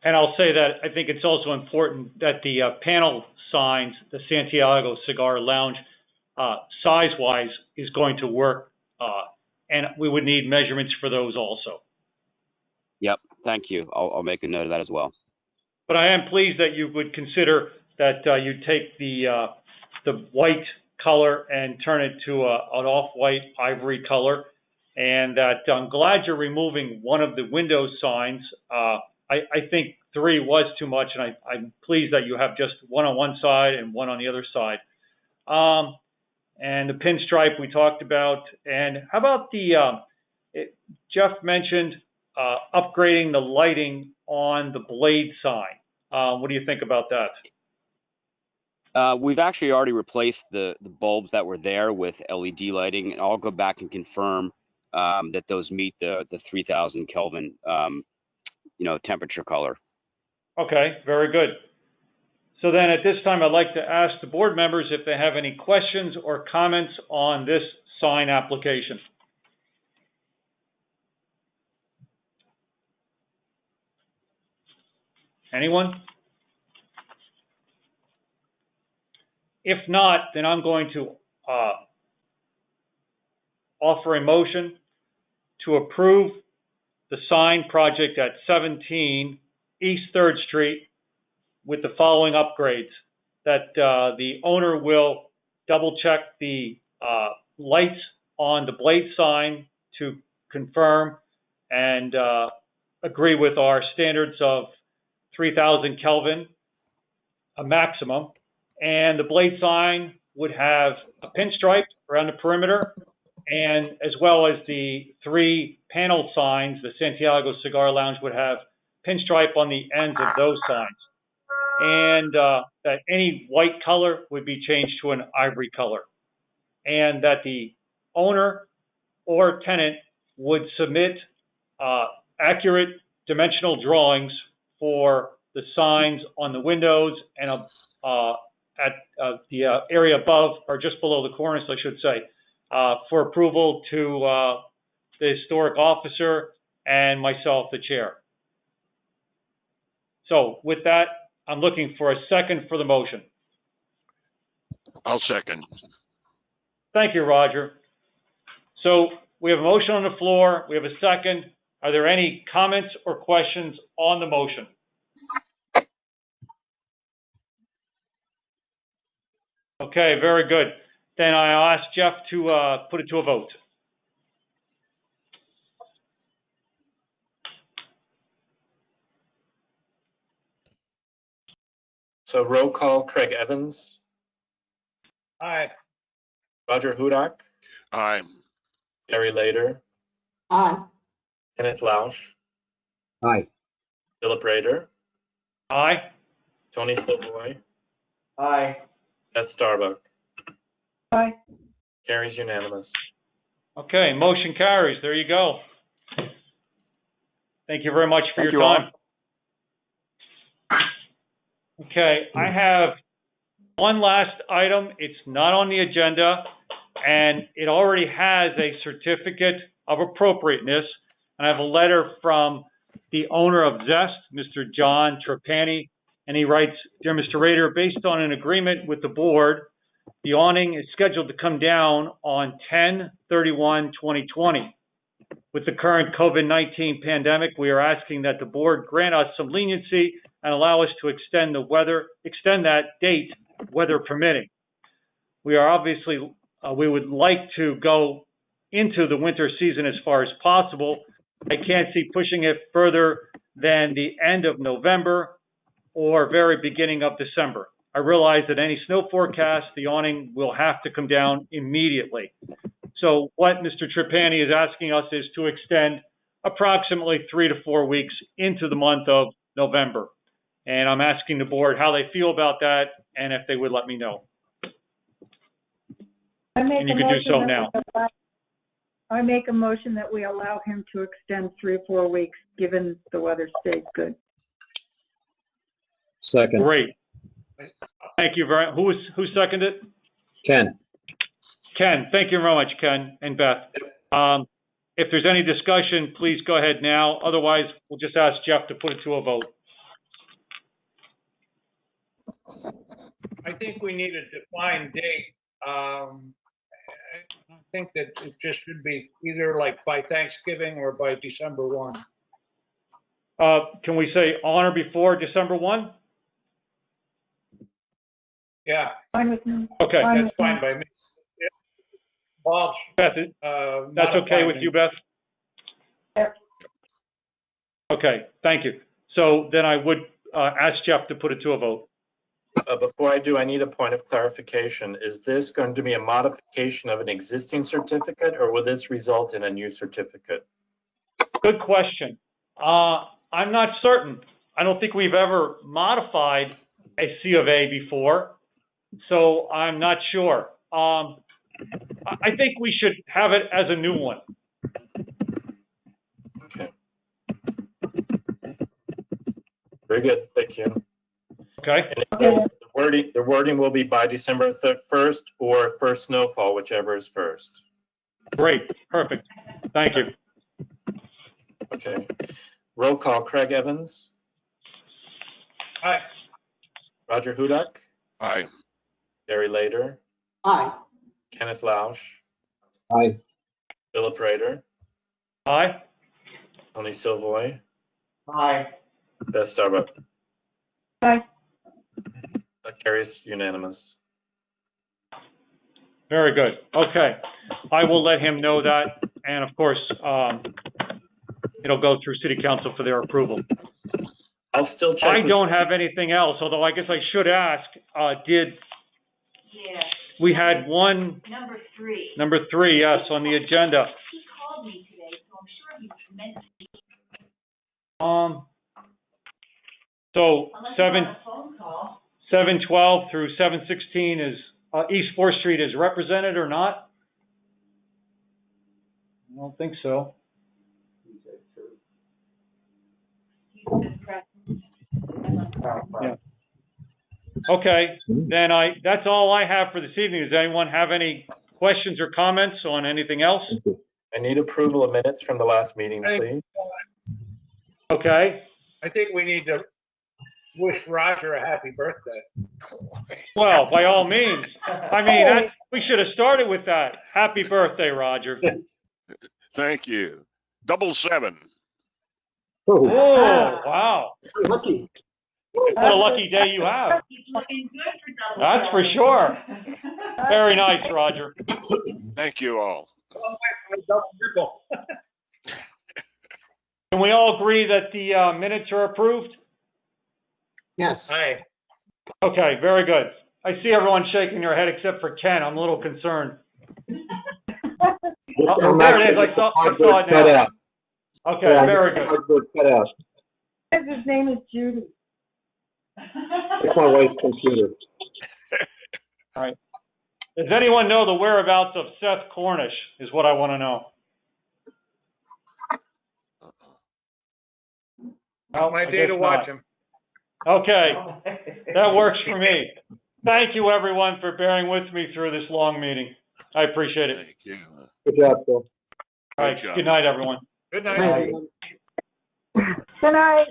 And I'll say that I think it's also important that the panel signs, the Santiago Cigar Lounge, size-wise is going to work, and we would need measurements for those also. Yep, thank you. I'll make a note of that as well. But I am pleased that you would consider that you take the white color and turn it to an off-white ivory color, and that I'm glad you're removing one of the window signs. I think 3 was too much, and I'm pleased that you have just one on one side and one on the other side. And the pinstripe we talked about. And how about Jeff mentioned upgrading the lighting on the blade sign. What do you think about that? We've actually already replaced the bulbs that were there with LED lighting, and I'll go back and confirm that those meet the 3000 Kelvin temperature color. Okay, very good. So then at this time, I'd like to ask the board members if they have any questions or comments on this sign application. Anyone? If not, then I'm going to offer a motion to approve the sign project at 17 East 3rd Street with the following upgrades. That the owner will double check the lights on the blade sign to confirm and agree with our standards of 3000 Kelvin, a maximum. And the blade sign would have a pinstripe around the perimeter, and as well as the 3 panel signs, the Santiago Cigar Lounge would have pinstripe on the ends of those signs. And that any white color would be changed to an ivory color. And that the owner or tenant would submit accurate dimensional drawings for the signs on the windows and at the area above, or just below the cornice, I should say, for approval to the historic officer and myself, the chair. So with that, I'm looking for a second for the motion. I'll second. Thank you, Roger. So we have a motion on the floor. We have a second. Are there any comments or questions on the motion? Okay, very good. Then I'll ask Jeff to put it to a vote. So roll call, Craig Evans, Aye. Roger Hudak, Aye. Gary Lader, Aye. Kenneth Lausch, Aye. Philip Rader, Aye. Tony Savoy, Aye. Beth Starbuck. Aye. Carries unanimous. Okay, motion carries. There you go. Thank you very much for your time. Okay, I have one last item. It's not on the agenda, and it already has a certificate of appropriateness. And I have a letter from the owner of Zest, Mr. John Trapani, and he writes, "Dear Mr. Rader, based on an agreement with the board, the awning is scheduled to come down on 10/31/2020. With the current COVID-19 pandemic, we are asking that the board grant us some leniency and allow us to extend that date, weather permitting. We are obviously, we would like to go into the winter season as far as possible. I can't see pushing it further than the end of November or very beginning of December. I realize that any snow forecast, the awning will have to come down immediately." So what Mr. Trapani is asking us is to extend approximately 3 to 4 weeks into the month of November. And I'm asking the board how they feel about that and if they would let me know. And you can do so now. I make a motion that we allow him to extend 3 or 4 weeks, given the weather stays good. Second. Great. Thank you very much. Who seconded it? Ken. Ken, thank you very much, Ken and Beth. If there's any discussion, please go ahead now. Otherwise, we'll just ask Jeff to put it to a vote. I think we need a defined date. I think that it just should be either like by Thanksgiving or by December 1. Can we say on or before December 1? Yeah, Fine with me. Okay, that's fine by me. Bob, Beth, that's okay with you, Beth? Yep. Okay, thank you. So then I would ask Jeff to put it to a vote. Before I do, I need a point of clarification. Is this going to be a modification of an existing certificate, or will this result in a new certificate? Good question. I'm not certain. I don't think we've ever modified a C of A before, so I'm not sure. I think we should have it as a new one. Okay. Very good, thank you. Okay. And the wording will be by December 1st or first snowfall, whichever is first. Great, perfect. Thank you. Okay. Roll call, Craig Evans, Aye. Roger Hudak, Aye. Gary Lader, Aye. Kenneth Lausch, Aye. Philip Rader, Aye. Tony Silvoy, Aye. Beth Starbuck. Aye. That carries unanimous. Very good. Okay. I will let him know that. And of course, it'll go through City Council for their approval. I'll still check. I with- don't have anything else, although I guess I should ask, we had one, number three, yes, on the agenda. He called me today, so I'm sure he meant to. So Unless you 7, want a phone call. 712 through 716 is, East 4th Street is represented or not? I don't think so. Yeah. Okay, then that's all I have for this evening. Does anyone have any questions or comments on anything else? I need approval of minutes from the last meeting, please. Okay, I think we need to wish Roger a happy birthday. well, by all means. I mean, we should have started with that. Happy birthday, Roger. Thank you. 777. Oh, wow. Lucky. What a lucky day you have. He's looking good for double. That's for sure. Very nice, Roger. Thank you all. Can we all agree that the minutes are approved? Yes. Aye. Okay, very good. I see everyone shaking their head except for Ken. I'm a little concerned. I'm there it is. actually I saw cardboard it cut now. out. Okay, Yeah, very good. cardboard cut out. His name is Judy. It's my wife's computer. All right. Does anyone know the whereabouts of Seth Cornish is what I want to know. Not my I day to guess watch not. him. Okay, that works for me. Thank you, everyone, for bearing with me through this long meeting. I appreciate it. Thank you. Good job, Phil. All right, Good job. good night, everyone. Good Hi, night. everyone. Good night.